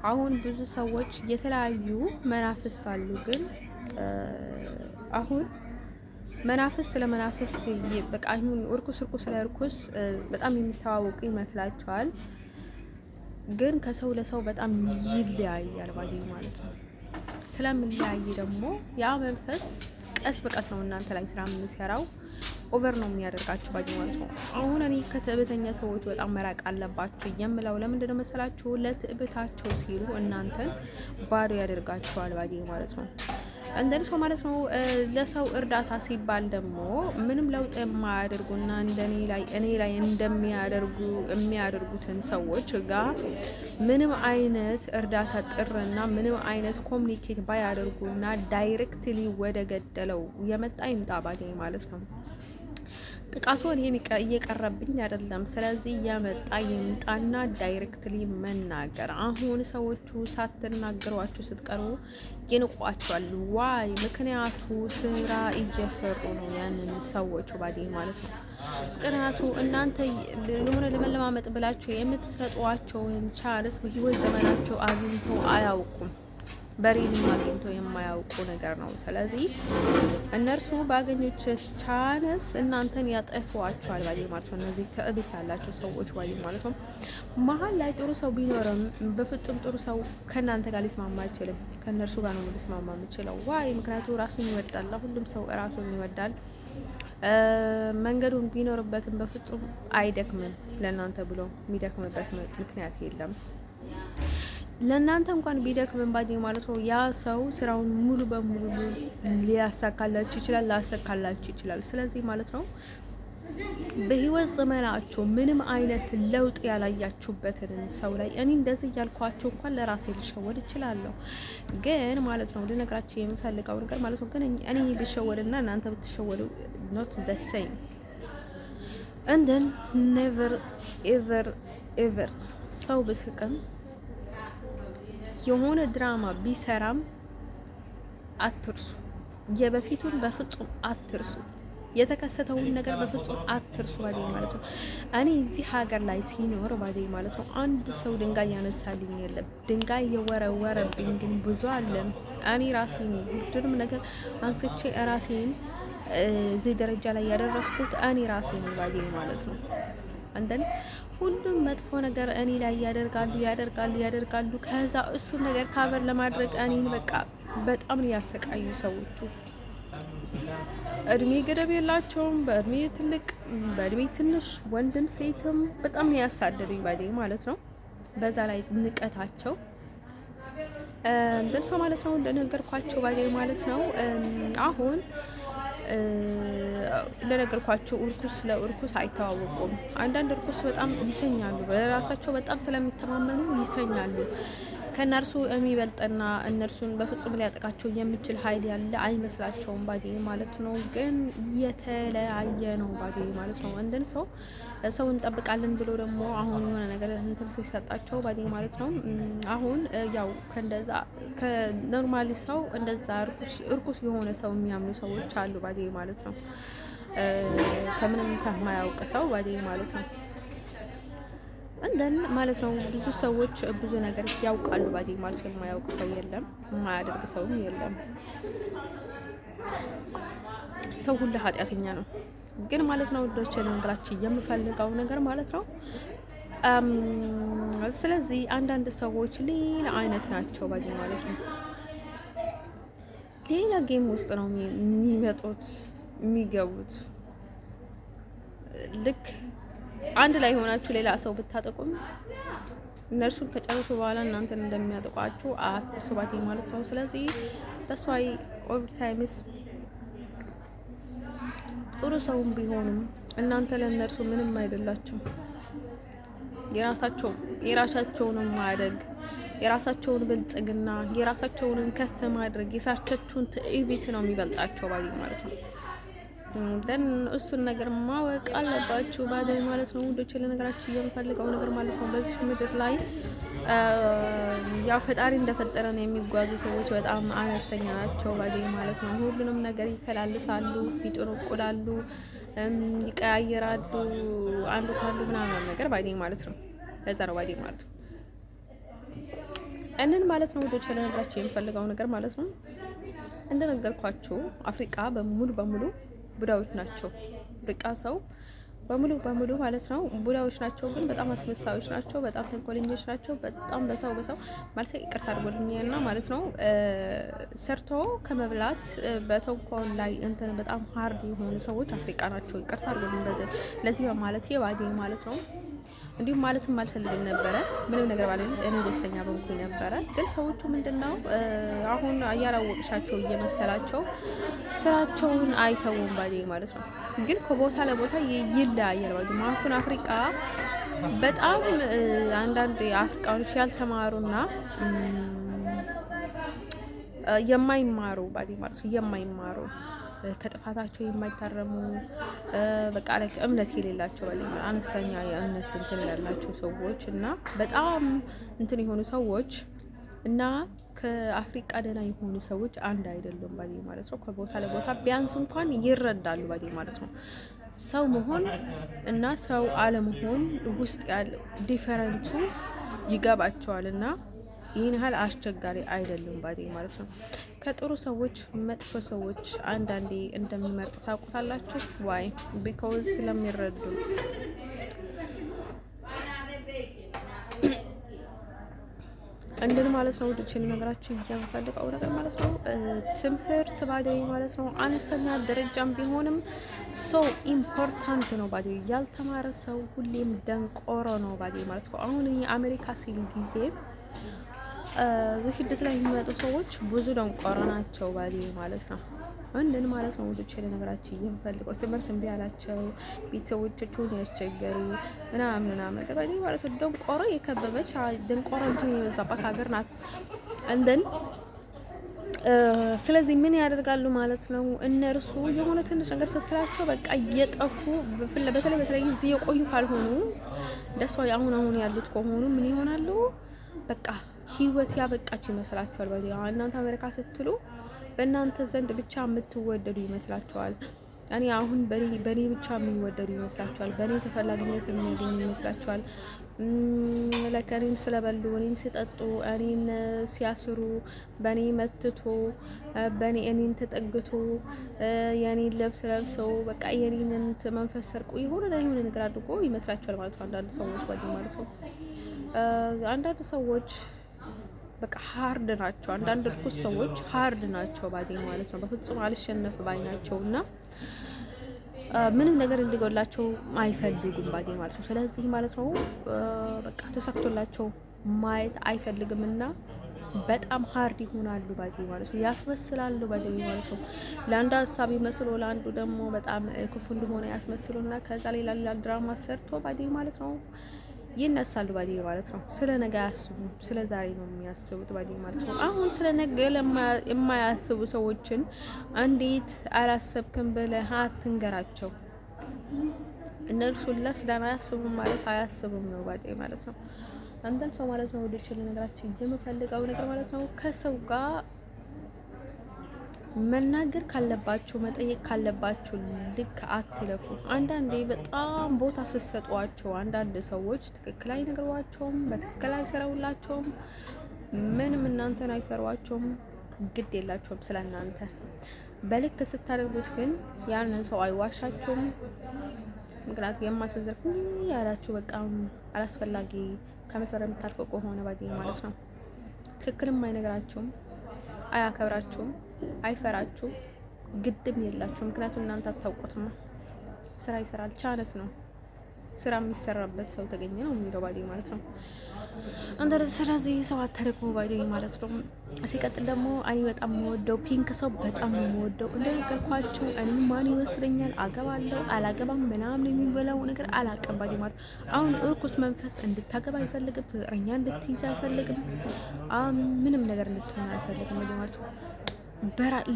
አሁን ብዙ ሰዎች የተለያዩ መናፍስት አሉ፣ ግን አሁን መናፍስት ለመናፍስት በቃ አሁን እርኩስ ለእርኩስ በጣም የሚተዋወቁ ይመስላቸዋል፣ ግን ከሰው ለሰው በጣም ይለያያል ባዴ ማለት ነው። ስለምንለያይ ደግሞ ያ መንፈስ ቀስ በቀስ ነው እናንተ ላይ ስራ የምንሰራው፣ ኦቨር ነው የሚያደርጋችሁ ባዴ ማለት ነው። አሁን እኔ ከትዕቢተኛ ሰዎች በጣም መራቅ አለባችሁ የምለው ለምንድን ነው መሰላችሁ? ለትዕቢታቸው ሲሉ እናንተን ባዶ ያደርጋችኋል ባዴ ማለት ነው። እንደኔ ሰው ማለት ነው። ለሰው እርዳታ ሲባል ደግሞ ምንም ለውጥ የማያደርጉና እኔ ላይ እንደሚያደርጉትን ሰዎች ጋር ምንም አይነት እርዳታ ጥርና ምንም አይነት ኮሚኒኬት ባያደርጉና ዳይሬክትሊ ወደ ገደለው የመጣ ይምጣ ባገኝ ማለት ነው። ጥቃቱ እኔን እየቀረብኝ አይደለም። ስለዚህ እያመጣ ይምጣና ዳይሬክትሊ መናገር። አሁን ሰዎቹ ሳትናገሯቸው ስትቀሩ ይንቋቸዋል። ዋይ? ምክንያቱ ስራ እየሰሩ ነው ያንን ሰዎቹ ባዴ ማለት ነው። ምክንያቱ እናንተ የሆነ ለመለማመጥ ብላችሁ የምትሰጧቸውን ቻንስ በህይወት ዘመናቸው አግኝተው አያውቁም። በሬንም አግኝተው የማያውቁ ነገር ነው። ስለዚህ እነርሱ ባገኙት ቻንስ እናንተን ያጠፏቸዋል ባይ ማለት ነው። እነዚህ ትዕቢት ያላቸው ሰዎች ባይ ማለት ነው። መሀል ላይ ጥሩ ሰው ቢኖርም በፍጹም ጥሩ ሰው ከእናንተ ጋር ሊስማማ አይችልም። ከእነርሱ ጋር ነው ሊስማማ የሚችለው። ዋይ? ምክንያቱ ራሱን ይወዳል። ሁሉም ሰው ራሱን ይወዳል። መንገዱን ቢኖርበትም በፍጹም አይደክምም። ለእናንተ ብሎ የሚደክምበት ምክንያት የለም። ለእናንተ እንኳን ቢደክምን ባዲ ማለት ነው ያ ሰው ስራውን ሙሉ በሙሉ ሊያሳካላችሁ ይችላል፣ ላያሳካላችሁ ይችላል። ስለዚህ ማለት ነው በህይወት ዘመናችሁ ምንም አይነት ለውጥ ያላያችሁበትን ሰው ላይ እኔ እንደዚህ እያልኳችሁ እንኳን ለራሴ ልሸወድ እችላለሁ። ግን ማለት ነው ልነግራችሁ የምፈልገው ነገር ማለት ነው ግን እኔ ብሸወድና እናንተ ብትሸወዱ not the same and then never ever ሰው ብስቅም የሆነ ድራማ ቢሰራም አትርሱ። የበፊቱን በፍጹም አትርሱ። የተከሰተውን ነገር በፍጹም አትርሱ ባዴ ማለት ነው። እኔ እዚህ ሀገር ላይ ሲኖር ባዴ ማለት ነው አንድ ሰው ድንጋይ ያነሳልኝ የለም። ድንጋይ የወረወረብኝ ግን ብዙ አለ። እኔ ራሴን ሁሉንም ነገር አንስቼ ራሴን እዚህ ደረጃ ላይ ያደረስኩት እኔ ራሴን ባዴ ማለት ነው። አንደን ሁሉም መጥፎ ነገር እኔ ላይ ያደርጋሉ። ከዛ እሱን ነገር ካቨር ለማድረግ እኔን በቃ በጣም ነው ያሰቃዩ ሰዎቹ። እድሜ ገደብ የላቸውም። በእድሜ ትልቅ፣ በእድሜ ትንሽ፣ ወንድም ሴትም በጣም ነው ያሳደዱኝ ባዴ ማለት ነው። በዛ ላይ ንቀታቸው እንደርሶ ማለት ነው እንደነገርኳቸው ባዴ ማለት ነው። አሁን ለነገርኳቸው እርኩስ ለእርኩስ አይተዋወቁም። አንዳንድ እርኩስ በጣም ይተኛሉ፣ በራሳቸው በጣም ስለሚተማመኑ ይተኛሉ። ከነርሱ የሚበልጥና እነርሱን በፍጹም ሊያጠቃቸው የሚችል ኃይል ያለ አይመስላቸውም ባዴ ማለት ነው። ግን የተለያየ ነው ባዴ ማለት ነው። አንድን ሰው እንጠብቃለን ብሎ ደግሞ አሁን የሆነ ነገር እንትን ሲሰጣቸው ባዴ ማለት ነው። አሁን ያው ከእንደዛ ከኖርማሊ ሰው እንደዛ እርኩስ የሆነ ሰው የሚያምኑ ሰዎች አሉ ባዴ ማለት ነው። ከምንም ከማያውቅ ሰው ባዴ ማለት ነው። እንደን ማለት ነው ብዙ ሰዎች ብዙ ነገር ያውቃሉ ባዴ ማለት ነው። የማያውቅ ሰው የለም፣ የማያደርግ ሰውም የለም። ሰው ሁሉ ኃጢአተኛ ነው። ግን ማለት ነው ወዶች ልንገራችሁ የምፈልገው ነገር ማለት ነው ስለዚህ አንዳንድ ሰዎች ሌላ አይነት ናቸው ባዴ ማለት ነው። ሌላ ጌም ውስጥ ነው የሚመጡት የሚገቡት። ልክ አንድ ላይ ሆናችሁ ሌላ ሰው ብታጠቁም እነርሱን ከጨረሱ በኋላ እናንተን እንደሚያጠቋችሁ አትርሱ ባዴ ማለት ነው። ስለዚህ ተስዋይ ኦል ታይምስ ጥሩ ሰውም ቢሆኑም እናንተ ለእነርሱ ምንም አይደላችሁ። የራሳቸውን ማደግ፣ የራሳቸውን ብልጽግና፣ የራሳቸውን ከፍ ማድረግ፣ የሳቸውን ትዕቢት ነው የሚበልጣቸው ባዴ ማለት ነው። ደን እሱን ነገር ማወቅ አለባችሁ ባዴ ማለት ነው። ወንዶች ለነገራችሁ የምፈልገው ነገር ማለት ነው በዚህ ምድር ላይ ያው ፈጣሪ እንደፈጠረን የሚጓዙ ሰዎች በጣም አነስተኛ ናቸው ባዴ ማለት ነው። ሁሉንም ነገር ይከላልሳሉ፣ ይጥሩቁላሉ፣ ይቀያየራሉ አንዱ ካሉ ምናምን ነገር ባዴ ማለት ነው። ለዛ ነው ባዴ ማለት ነው። እንን ማለት ነው ወንዶች ለነገራችሁ የምፈልገው ነገር ማለት ነው እንደነገርኳችሁ አፍሪካ በሙሉ ቡዳዎች ናቸው። አፍሪካ ሰው በሙሉ ማለት ነው ቡዳዎች ናቸው። ግን በጣም አስመሳዮች ናቸው። በጣም ተንኮለኞች ናቸው። በጣም በሰው ማለት ይቅርታ አድርጎልኝና ማለት ነው ሰርቶ ከመብላት በተንኮል ላይ እንትን በጣም ሃርድ የሆኑ ሰዎች አፍሪካ ናቸው። ይቅርታ አድርጎልኝ ለዚህ በማለት የባዴ ማለት ነው። እንዲሁም ማለትም አልፈልግም ነበረ ምንም ነገር ባለ እኔ ደስተኛ በንኩኝ ነበረ። ግን ሰዎቹ ምንድነው አሁን ያላወቅሻቸው እየመሰላቸው ስራቸውን አይተውም ባዴ ማለት ነው። ግን ከቦታ ለቦታ ይለያያል ባዴ። አሁን አፍሪካ በጣም አንዳንድ አፍሪካኖች ያልተማሩና የማይማሩ ባዲ ማለት ነው የማይማሩ ከጥፋታቸው የማይታረሙ በቃ ላይ እምነት የሌላቸው ባዲ አነስተኛ የእምነት እንትን ያላቸው ሰዎች እና በጣም እንትን የሆኑ ሰዎች እና ከአፍሪካ ደህና የሆኑ ሰዎች አንድ አይደሉም ባዲ ማለት ነው። ከቦታ ለቦታ ቢያንስ እንኳን ይረዳሉ ባዲ ማለት ነው። ሰው መሆን እና ሰው አለመሆን ውስጥ ያለ ዲፈረንቱ ይገባቸዋል እና ይህን ያህል አስቸጋሪ አይደለም ባዲ ማለት ነው። ከጥሩ ሰዎች መጥፎ ሰዎች አንዳንዴ እንደሚመርጡ ታውቁታላችሁ። ዋይ ቢኮዝ ስለሚረዱ እንደን ማለት ነው። ወደችን ነገራችን እያፈልቀው ነገር ማለት ነው። ትምህርት ባዲ ማለት ነው አነስተኛ ደረጃም ቢሆንም ሶ ኢምፖርታንት ነው ባዲ። ያልተማረ ሰው ሁሌም ደንቆሮ ነው ባዲ ማለት ነው። አሁን የአሜሪካ ሲል ጊዜ ስደት ላይ የሚመጡ ሰዎች ብዙ ደንቆሮ ናቸው ባዲ ማለት ነው። እንደን ማለት ነው። ወደችን ነገራችን እያፈልቀው ትምህርት እምቢ ያላቸው ቤተሰቦቻቸውን ያስቸገሩ ምናምን ነገር ባዲ ማለት ነው። ደንቆሮ የከበበች ደንቆሮ እንትን የበዛባት ሀገር ናት። እንደን ስለዚህ ምን ያደርጋሉ ማለት ነው። እነርሱ የሆነ ትንሽ ነገር ስትላቸው በቃ እየጠፉ በተለይ እዚህ የቆዩ ካልሆኑ ደስ አሁን ያሉት ከሆኑ ምን ይሆናሉ? በቃ ህይወት ያበቃች ይመስላችኋል። ባዲ እናንተ አሜሪካ ስትሉ በእናንተ ዘንድ ብቻ የምትወደዱ ይመስላችኋል። እኔ አሁን በኔ ብቻ የሚወደዱ ይመስላችኋል። በኔ ተፈላጊነት የሚያገኙ ይመስላችኋል። ለከኔን ስለበሉ እኔን ሲጠጡ እኔን ሲያስሩ በኔ መትቶ እኔን ተጠግቶ የኔን ልብስ ለብሰው በቃ የኔን መንፈስ ሰርቆ የሆነ ነገር አድርጎ ይመስላችኋል ማለት ነው። አንዳንድ ሰዎች ባዲ ማለት ነው። አንዳንድ ሰዎች በቃ ሀርድ ናቸው። አንዳንድ እርኩስ ሰዎች ሀርድ ናቸው ባዲ ማለት ነው። በፍጹም አልሸነፍ ባይ ናቸው እና ምንም ነገር እንዲጎላቸው አይፈልጉም ባዲ ማለት ነው። ስለዚህ ማለት ነው በቃ ተሳክቶላቸው ማየት አይፈልግም እና በጣም ሀርድ ይሆናሉ ባዲ ማለት ነው። ያስመስላሉ ባዲ ማለት ነው። ለአንዱ ሀሳብ ይመስሎ ለአንዱ ደግሞ በጣም ክፉ እንደሆነ ያስመስሉና ከዛ ሌላ ድራማ ሰርቶ ባዲ ማለት ነው ይነሳሉ ባዲ ማለት ነው። ስለ ነገ አያስቡም፣ ስለ ዛሬ ነው የሚያስቡት ባዲ ማለት ነው። አሁን ስለ ነገ የማያስቡ ሰዎችን እንዴት አላሰብክም ብለህ አትንገራቸው። እነርሱ ለስዳን አያስቡም ማለት አያስቡም ነው ባዲ ማለት ነው። አንተም ሰው ማለት ነው ወደ ችል ነገራችን የምፈልገው ነገር ማለት ነው ከሰው ጋር መናገር ካለባችሁ መጠየቅ ካለባችሁ ልክ አትለፉ። አንዳንዴ በጣም ቦታ ስትሰጧቸው አንዳንድ ሰዎች ትክክል አይነግሯቸውም፣ በትክክል አይሰራውላቸውም፣ ምንም እናንተን አይሰሯቸውም፣ ግድ የላቸውም ስለ እናንተ። በልክ ስታደርጉት ግን ያንን ሰው አይዋሻችሁም። ምክንያቱም የማትዘርፉ ያላችሁ በቃ አላስፈላጊ ከመሰረት የምታልፈው ከሆነ ባዲ ማለት ነው ትክክልም አይነግራችሁም፣ አያከብራችሁም፣ አይፈራችሁ፣ ግድም የላችሁ። ምክንያቱም እናንተ አታውቁትማ። ስራ ይሰራል ቻነስ ነው ስራ የሚሰራበት ሰው ተገኘ ነው የሚለው ባዲ ማለት ነው። አንተ ስለዚህ ሰው አታርቁ ባዲ ማለት ነው። ሲቀጥል ደግሞ እኔ በጣም የምወደው ፒንክ ሰው በጣም ነው የምወደው። እንደነገርኳችሁ እኔ ማን ይመስለኛል አገባለሁ አላገባም ምናምን የሚበላው ነገር አላውቅም ባዲ ማለት አሁን እርኩስ መንፈስ እንድታገባ አይፈልግም፣ ፍቅረኛ እንድትይዝ አይፈልግም፣ ምንም ነገር እንድትሆን አይፈልግም ባዲ ማለት ነው።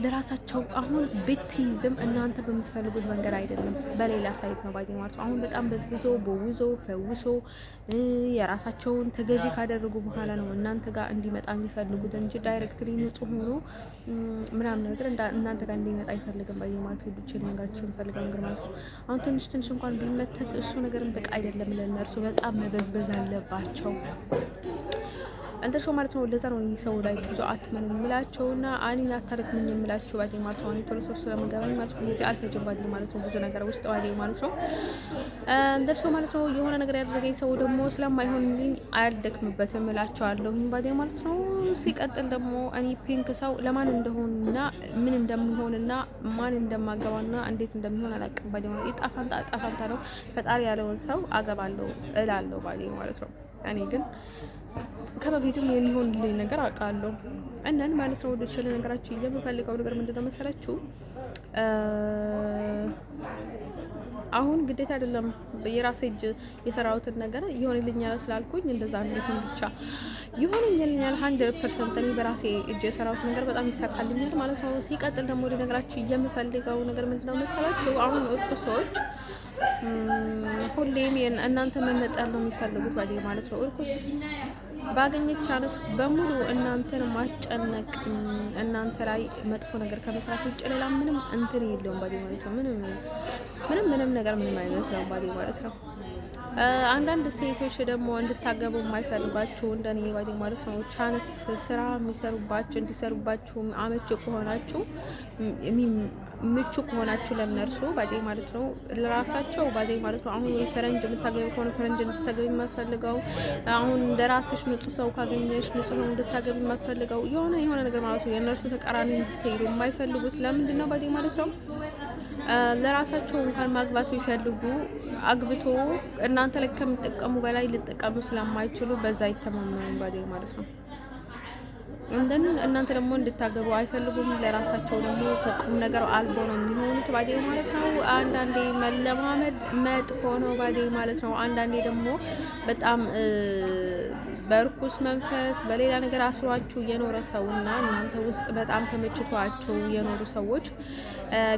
ለራሳቸው አሁን ብትይዝም እናንተ በምትፈልጉት መንገድ አይደለም፣ በሌላ ሳይት ነው ባዲ ማለት ነው። አሁን በጣም በዝብዞ በውዞ ፈውሶ የራሳቸውን ተገዢ ካደረጉ በኋላ ነው እናንተ ጋር እንዲመጣ የሚፈልጉት እንጂ ዳይሬክትሊ ንጹህ ሆኖ ምናምን ነገር እናንተ ጋር እንዲመጣ አይፈልግም ባዲ ማለት ነው። ብቻ ነገራቸው የሚፈልገው ነገር ማለት ነው። አሁን ትንሽ እንኳን ቢመተት እሱ ነገርን በቃ አይደለም ለነርሱ በጣም መበዝበዝ አለባቸው አንተሾ ማለት ነው። ለዛ ነው ሰው ላይ ብዙ አትመኑ የሚላቸውና አኒን አታርክኝ የሚላቸው ባዲ ማለት ነው። ቶሎ ሶስ ስለምገባኝ ማለት ነው ጊዜ አልፈጅም ባዲ ማለት ነው። ብዙ ነገር ውስጥ ባዲ ማለት ነው። አንተሾ ማለት ነው። የሆነ ነገር ያደረገኝ ሰው ደግሞ ስለማይሆንልኝ አያልደክምበትም እላቸዋለሁ ባዲ ማለት ነው። ሲቀጥል ደግሞ እኔ ፒንክ ሰው ለማን እንደሆነና ምን እንደሚሆንና ማን እንደማገባና እንዴት እንደሚሆን አላውቅም ባዲ ማለት ነው። ይጣፋንታ ነው። ፈጣሪ ያለውን ሰው አገባለሁ እላለሁ ባዲ ማለት ነው። እኔ ግን ከበፊቱም የሚሆንልኝ ነገር አውቃለሁ። እናን ማለት ነው ወደ ቸለ ነገራችን የምፈልገው ነገር ምንድነው መሰላችሁ? አሁን ግዴታ አይደለም የራሴ እጅ የሰራሁትን ነገር ይሆንልኛል ስላልኩኝ እንደዛ እንዲሆን ብቻ ይሆንልኛል 100%። እኔ በራሴ እጅ የሰራሁት ነገር በጣም ይሳካልኛል ማለት ነው። ሲቀጥል ደግሞ ወደ ነገራችሁ የምፈልገው ነገር ምንድነው መሰላችሁ? አሁን እርኩ ሰዎች ሁሌም እናንተ መነጠል ነው የሚፈልጉት ባዴ ማለት ነው። እርኩስ ባገኘች ቻንስ በሙሉ እናንተን ማስጨነቅ፣ እናንተ ላይ መጥፎ ነገር ከመስራት ውጭ ሌላ ምንም እንትን የለውም ባዴ ማለት ነው። ምንም ነገር ምንም አይመስለውም ባዴ ማለት ነው። አንዳንድ ሴቶች ደግሞ እንድታገቡ የማይፈልጓችሁ እንደኔ ባዴ ማለት ነው። ቻንስ ስራ የሚሰሩባችሁ እንዲሰሩባችሁ አመቺ ከሆናችሁ ምቹ ከሆናችሁ ለነርሱ ባዴ ማለት ነው። ለራሳቸው ባዴ ማለት ነው። አሁን ወይ ፈረንጅ የምታገቢ ከሆነ ፈረንጅ እንድታገቢ የማትፈልገው፣ አሁን እንደራስሽ ንጹህ ሰው ካገኘሽ ንጹህ ነው እንድታገቢ የማትፈልገው፣ የሆነ ነገር ማለት ነው። የነርሱ ተቃራኒ እንድትሄዱ የማይፈልጉት ለምንድን ነው ባዴ ማለት ነው? ለራሳቸው እንኳን ማግባት ቢፈልጉ አግብቶ እናንተ ላይ ከሚጠቀሙ በላይ ሊጠቀሙ ስለማይችሉ በዛ ይተማመኑ ባዴ ማለት ነው። እናንተ ደግሞ እንድታገቡ አይፈልጉም። ለራሳቸው ደግሞ ከቁም ነገር አልቦ ነው የሚሆኑት ባዴ ማለት ነው። አንዳንዴ መለማመድ መጥፎ ነው ባዴ ማለት ነው። አንዳንዴ ደግሞ በጣም በርኩስ መንፈስ በሌላ ነገር አስሯችሁ የኖረ ሰውና እናንተ ውስጥ በጣም ተመችቷቸው የኖሩ ሰዎች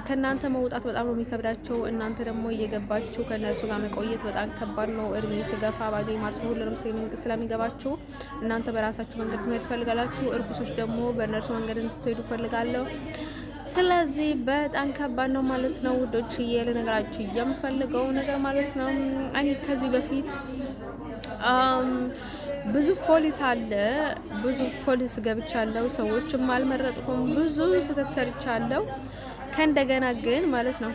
ከእናንተ መውጣት በጣም ነው የሚከብዳቸው። እናንተ ደግሞ እየገባችሁ ከእነሱ ጋር መቆየት በጣም ከባድ ነው። እድሜ ስገፋ ባዴ ማለት ነው ሁሉንም ስለሚገባችሁ እናንተ በራሳችሁ መንገድ ትሄዱ ትፈልጋላችሁ። እርኩሶች ደግሞ በእነርሱ መንገድ እንድትሄዱ ፈልጋለሁ። ስለዚህ በጣም ከባድ ነው ማለት ነው ውዶች። ልነግራችሁ የምፈልገው ነገር ማለት ነው እኔ ከዚህ በፊት ብዙ ፖሊስ አለ፣ ብዙ ፖሊስ ገብቻለሁ። ሰዎችም አልመረጥኩም፣ ብዙ ስህተት ሰርቻለሁ። ከእንደገና ግን ማለት ነው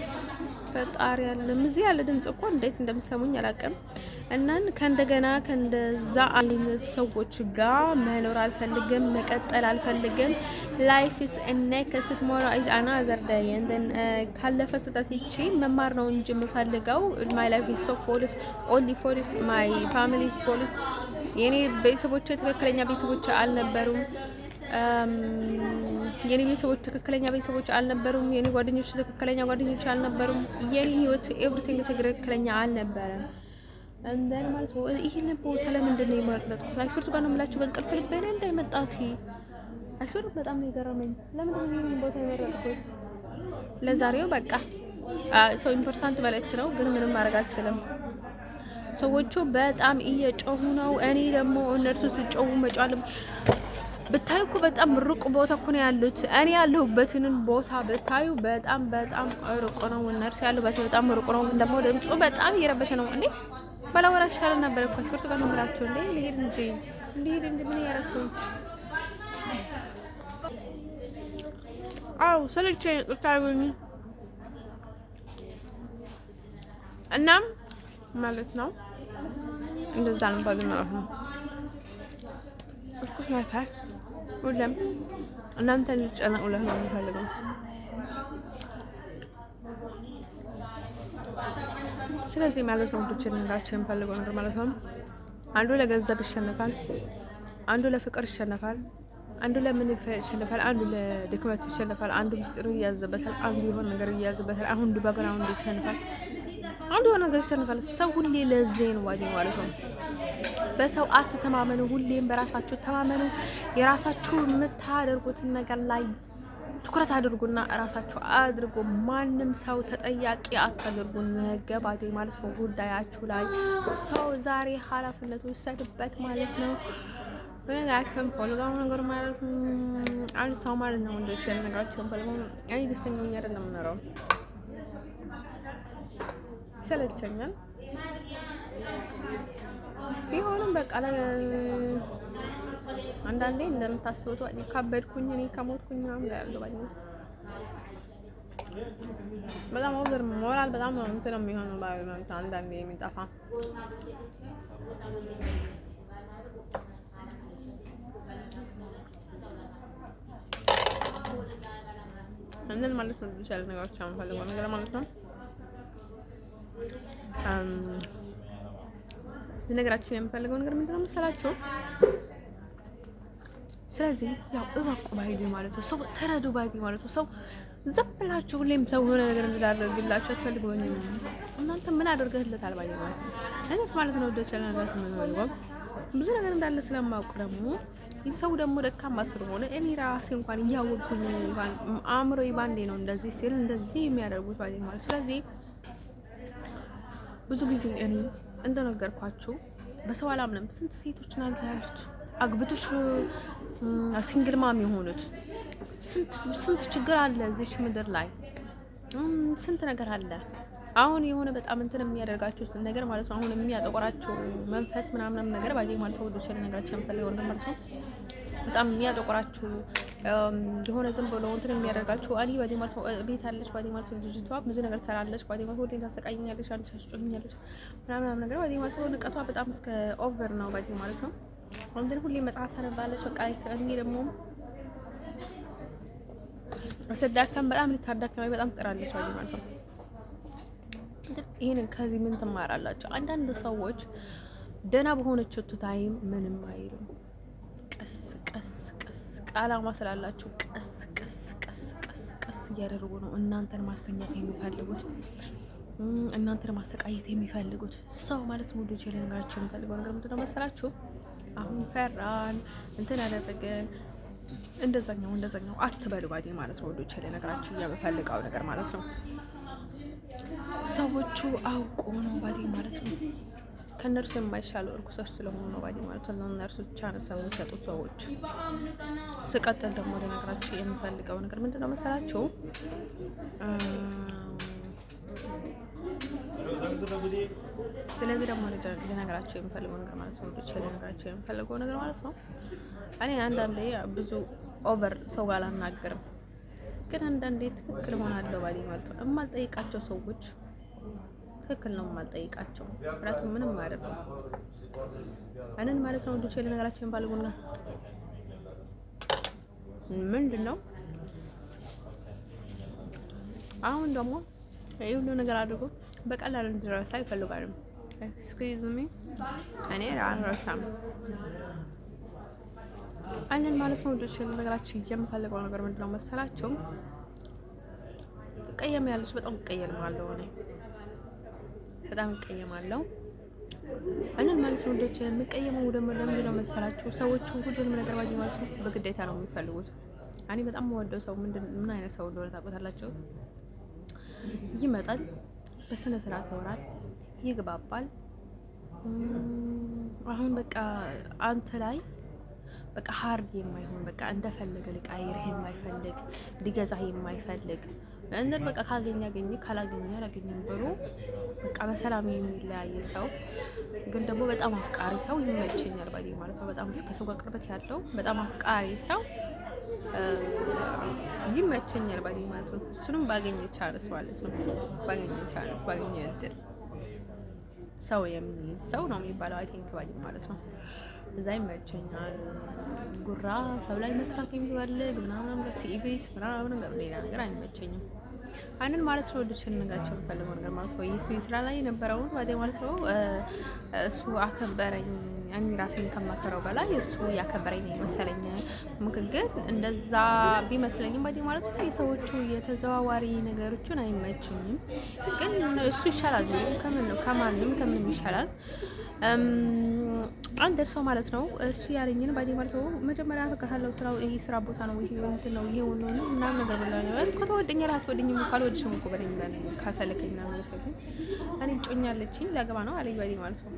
ፈጣሪ ያለ እዚህ ያለ ድምጽ እኮ እንዴት እንደምሰሙኝ አላውቅም። እናን ከእንደገና ከእንደዛ አይነት ሰዎች ጋር መኖር አልፈልግም፣ መቀጠል አልፈልግም። ላይፍ ኢዝ ኔክስት ቱሞሮ ኢዝ አናዘር ዴይ እንደን ካለፈ ስህተት ይቺ መማር ነው እንጂ የምፈልገው ማይ ላይፍ ኢዝ ሶ ፖሊስ ኦንሊ ፖሊስ ማይ ፋሚሊ ኢዝ ፖሊስ። የኔ ቤተሰቦች ትክክለኛ ቤተሰቦች አልነበሩም። የኔ ቤተሰቦች ትክክለኛ ቤተሰቦች አልነበሩም። የኔ ጓደኞች ትክክለኛ ጓደኞች አልነበሩም። የኔ ህይወት ኤቭሪቲንግ ትክክለኛ አልነበረም። እንደን ማለት ነው። ይሄን ቦታ ለምንድን ነው የመረጥኩት? አይስወርቱ ጋር ነው የምላችሁ። በእንቅልፍ ልቤ ላይ እንዳይመጣት አይስወርቱ በጣም ነው የገረመኝ። ለምንድን ነው ይሄን ቦታ የመረጥኩት? ለዛሬው በቃ ሰው ኢምፖርታንት መልእክት ነው፣ ግን ምንም ማድረግ አልችልም። ሰዎቹ በጣም እየጮሁ ነው። እኔ ደግሞ እነርሱ ሲጮሁ መጫለም ብታዩ እኮ በጣም ሩቅ ቦታ እኮ ነው ያሉት። እኔ ያለሁበትን ቦታ ብታዩ በጣም ሩቅ ነው። እነርሱ ያሉበት በጣም ሩቅ ነው። ደግሞ ድምፁ በጣም እየረበሸ ነው። እንዴ ባላወራ ይሻል ነበር እኮ ስፖርት ጋር ነው የምላቸው። እንዴ ልሄድ እንጂ ምን ያረኩኝ? አው ሰለቼ ታዩኝ። እናም ማለት ነው እንደዛ ነው ባግናው ነው እርኩስ ነገር ሁሉም እናንተ ልጨነቁ ለምን ነው የሚፈልገው? ስለዚህ ማለት ነው ወንዶች ልንጋቸው የሚፈልገው ነገር ማለት ነው አንዱ ለገንዘብ ይሸነፋል፣ አንዱ ለፍቅር ይሸነፋል፣ አንዱ ለምን ይሸነፋል፣ አንዱ ለድክመት ይሸነፋል፣ አንዱ ምስጢር ይያዝበታል፣ አንዱ የሆነ ነገር ይያዝበታል፣ አንዱ በግራውንድ ይሸነፋል፣ አንዱ የሆነ ነገር ይሸነፋል። ሰው ሁሌ ለዚህ ነው ዋዲ ማለት ነው። በሰው አትተማመኑ፣ ሁሌም በራሳችሁ ተማመኑ። የራሳችሁ የምታደርጉትን ነገር ላይ ትኩረት አድርጉና ራሳችሁ አድርጉ። ማንም ሰው ተጠያቂ አታድርጉ። ነገ ባዴ ማለት ነው ጉዳያችሁ ላይ ሰው ዛሬ ኃላፊነቱ ይሰድበት ማለት ነው። በነገራችን ፈልጋው ነገር ማለት አንድ ሰው ማለት ነው እንደዚህ ነገራችሁ ፈልጋው አይ ደስተኛ ነኝ አይደለም ነው ሰለቸኛል ቢሆንም በቃ አንዳንዴ እንደምታስቡት ወይ ካበድኩኝ እኔ ከሞትኩኝ ምናምን ያለው ባይ ነው። በጣም ኦቨር ሞራል በጣም ነው እንትን ነው የሚሆነው ባይ ነው አንዳንዴ የሚጠፋ እንደን ማለት ነው ይችላል ነገሮች አንፈልገው ነገር ማለት ነው። ነገራችሁ የምፈልገው ነገር ምንድነው መሰላችሁ? ስለዚህ ያው እባቁ ባይዲ ማለት ነው። ሰው ተረዱ ባይዲ ማለት ነው። ሰው ዝም ብላችሁ ሁሌም ሰው የሆነ ነገር እንዳደርግላችሁ አትፈልጉም። እናንተ ምን አድርገህለታል ባይ ነው እኔ ማለት ነው ደስ ያለ ነገር ነው። ብዙ ነገር እንዳለ ስለማውቅ ደግሞ ሰው ደግሞ ደካማ ስለሆነ እኔ ራሴ እንኳን እያወቅኩኝ እንኳን አእምሮዬ ባንዴ ነው እንደዚህ ሲል እንደዚህ የሚያደርጉት ባይ ማለት። ስለዚህ ብዙ ጊዜ እኔ እንደነገርኳችሁ በሰው አላምንም። ስንት ሴቶች ናቸው ያሉት አግብቶሽ ሲንግል ማም የሆኑት ስንት ችግር አለ እዚች ምድር ላይ ስንት ነገር አለ። አሁን የሆነ በጣም እንትን የሚያደርጋችሁ ነገር ማለት ነው። አሁን የሚያጠቆራችሁ መንፈስ ምናምን ነገር ባይ ማለት ነው። ወደ ነገራችን የምፈልገው ነገር ማለት ነው። በጣም የሚያጠቆራችሁ የሆነ ዝም ብሎ እንትን የሚያደርጋችሁ አሊ ባዲ ማለት ነው። ቤት አለች ባዲ ማለት ነው። ልጅቷ ብዙ ነገር ትሰራለች ባዲ ማለት ነው። ወዴት ታሰቃየኛለች፣ አንቺ አስጮኛለች ምናምን ነገር ባዲ ማለት ነው። ንቀቷ በጣም እስከ ኦቨር ነው ባዲ ማለት ነው። እንትን ሁሌ መጽሐፍ ታነባለች። በቃ እኔ ደግሞ ስዳከም በጣም ልታዳከመኝ በጣም ጥራለች ባዲ ማለት ነው። ይሄንን ከዚህ ምን ትማራላችሁ? አንዳንድ ሰዎች ደህና በሆነችው ታይም ምንም አይሉም። ቀስ ቀስ ቀስ አላማ ስላላችሁ ቀስ ቀስ ቀስ ቀስ ቀስ እያደረጉ ነው እናንተን ማስተኛት የሚፈልጉት፣ እናንተን ማሰቃየት የሚፈልጉት ሰው ማለት ነው። ልጅ ለነገራችሁ የሚፈልገው ነገር ምንድነው መሰላችሁ? አሁን ፈራን እንትን ያደረገን እንደዛኛው አትበሉ ባዲ ማለት ነው። ልጅ ለነገራችሁ የሚፈልገው ነገር ማለት ነው። ሰዎቹ አውቆ ነው ባዲ ማለት ነው። ከነርሱ የማይሻሉ እርኩሶች ስለሆኑ ነው ባዲ ማለት ነው። እነርሱ ብቻ ነው ሰው የሚሰጡት ሰዎች። ስቀጥል ደግሞ ለነገራችሁ የምፈልገው ነገር ምንድነው መሰላችሁ? ስለዚህ ደግሞ ለነገራችሁ የምፈልገው ነገር ማለት ነው። ለነገራችሁ የምፈልገው ነገር ማለት ነው። እኔ አንዳንዴ ብዙ ኦቨር ሰው ጋር አላናገርም፣ ግን አንዳንዴ ትክክል ሆናለሁ ባዲ ማለት ነው። የማልጠይቃቸው ሰዎች ትክክል ነው የማልጠይቃቸው። ምክንያቱም ምንም ማለት ነው አንን ማለት ነው። ወንዶች ለነገራችን ባልጉና ምንድነው አሁን ደግሞ ሁሉ ነገር አድርጎ በቀላሉ እንድረሳ ይፈልጋሉ። ኤክስኪውዝ ሚ እኔ አልረሳም አንን ማለት ነው። ወንዶች ለነገራችን የምፈልገው ነገር ምንድነው መሰላችሁ? ትቀየማለች። በጣም ትቀየማለሁ እኔ በጣም እቀየማለሁ። አንን ማለት ነው። ወንዶች የምቀየመው ደግሞ ለምን ነው መሰላችሁ? ሰዎቹ ሁሉንም ነገር ባይ ማለት ነው በግዴታ ነው የሚፈልጉት። እኔ በጣም የምወደው ሰው ምን አይነት ሰው እንደሆነ ታውቁታላችሁ? ይመጣል፣ በስነ ስርዓት ያወራል፣ ይግባባል። አሁን በቃ አንተ ላይ በቃ ሃርድ የማይሆን በቃ እንደፈለገ ሊቃይርህ የማይፈልግ ሊገዛህ የማይፈልግ እንደን በቃ ካገኘ ያገኘ ካላገኘ አላገኘም ብሎ በቃ በሰላም የሚለያይ ሰው ግን ደግሞ በጣም አፍቃሪ ሰው ይመቸኛል ባይ ማለት ነው። በጣም ከሰው ጋር ቅርበት ያለው በጣም አፍቃሪ ሰው ይመቸኛል ባይ ማለት ነው። እሱንም ባገኘ ቻንስ ማለት ነው። ባገኘ እድል ሰው የሚይዝ ሰው ነው የሚባለው አይ ቲንክ ባይ ማለት ነው። እዛ ይመቸኛል። ጉራ ሰው ላይ መስራት የሚፈልግ ምናምን ቲቪት ምናምን ሌላ ነገር አይመቸኝም። አንን ማለት ነው። ወደችን ነገራቸው የምፈልገው ነገር ማለት ነው። የሱ ስራ ላይ የነበረውን ባይ ማለት ነው። እሱ አከበረኝ። እኔ ራሴን ከማከረው በላይ እሱ ያከበረኝ ነው መሰለኝ። ግን እንደዛ ቢመስለኝም ባይ ማለት ነው። የሰዎቹ የተዘዋዋሪ ነገሮችን አይመቸኝም። ግን እሱ ይሻላል ከማንም ይሻላል። አንድ ሰው ማለት ነው። እሱ ያለኝን ባዲ ማለት ነው። መጀመሪያ ፈቀሃለው ስራው ይሄ ስራ ቦታ ነው፣ ይሄ እንትን ነው፣ ይሄ ወሎ ነው እና ነገር ብላኝ ነው ከተወደኝ ራት ወደኝ ካልወደሽም እኮ በለኝ ካፈለከኝ እና ነው ሰው እኔ ጮኛለችኝ ላገባ ነው አለኝ ባዲ ማለት ነው።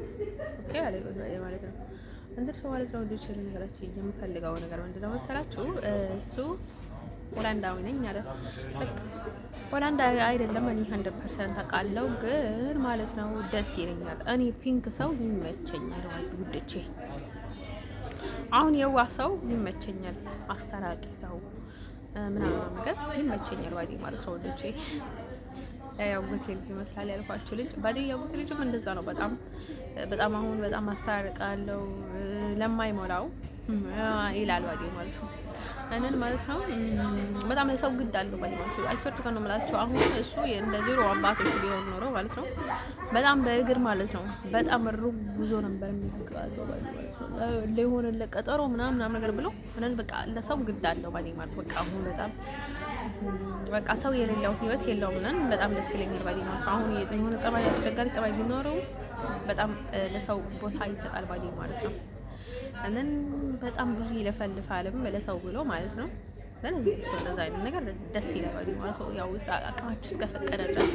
ኦኬ አለኝ ባዲ ማለት ነው። አንድ ሰው ማለት ነው። ልጅ ነገራችን የምፈልገው ነገር ምንድነው መሰላችሁ? እሱ ሆላንዳዊ ነኝ አለ። ሆላንዳዊ አይደለም እኔ 100% አውቃለሁ፣ ግን ማለት ነው ደስ ይለኛል። እኔ ፒንክ ሰው ይመቸኛል ውድቼ። አሁን የዋ ሰው ይመቸኛል፣ አስተራቂ ሰው ምናምን ነገር ይመቸኛል ባዲ ማለት ነው ውድቼ። ያው ጎቴ ልጅ ይመስላል ያልኳችሁ ልጅ ባዲ ያውቁት ልጅም እንደዛ ነው። በጣም አሁን በጣም አስተራርቃለሁ ለማይሞላው ይላል ባዲ ማለት ነው። እነን ማለት ነው በጣም ለሰው ግድ አለው ባይ ማለት ነው። አይፈርቱ ከነው ማለት አሁን እሱ እንደ ድሮ አባቶች ቢሆን ኖሮ ማለት ነው በጣም በእግር ማለት ነው በጣም ሩቅ ጉዞ ነበር የሚጓዘው ባይ ማለት ነው። ለሆነ ለቀጠሮ ምናምን ነገር ብሎ እነን በቃ ለሰው ግድ አለው ባይ ማለት በቃ አሁን በጣም በቃ ሰው የሌለው ህይወት የለውም ነን። በጣም ደስ ይለኛል ባዲ ማለት ነው። አሁን የሆነ ጠባይ አስቸጋሪ ጠባይ ቢኖረው በጣም ለሰው ቦታ ይሰጣል ባዲ ማለት ነው። እነን በጣም ብዙ ይለፈልፋልም ለሰው ብሎ ማለት ነው። ግን እንደዛ አይነት ነገር ደስ ይላል ባዲ ማለት ነው። ያው አቅማችሁ እስከፈቀደ ድረስ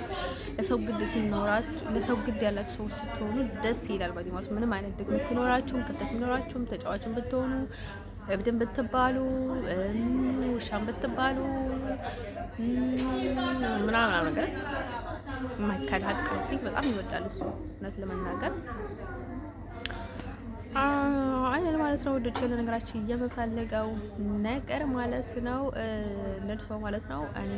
ለሰው ግድ ሲኖራችሁ ለሰው ግድ ያላችሁ ሰዎች ስትሆኑ ደስ ይላል ባዲ ማለት ነው። ምንም አይነት ድክመት ቢኖራችሁም ክፍተት ቢኖራችሁም ተጫዋችን ብትሆኑ እብድን ብትባሉ ውሻን ብትባሉ ምናምን ነገር የማይካድ ሀቅ ነው። ሲል በጣም ይወዳል እሱ እውነት ለመናገር አይደል ማለት ነው። ወዶች ለነገራችን የምፈልገው ነገር ማለት ነው እንደርሰው ማለት ነው። እኔ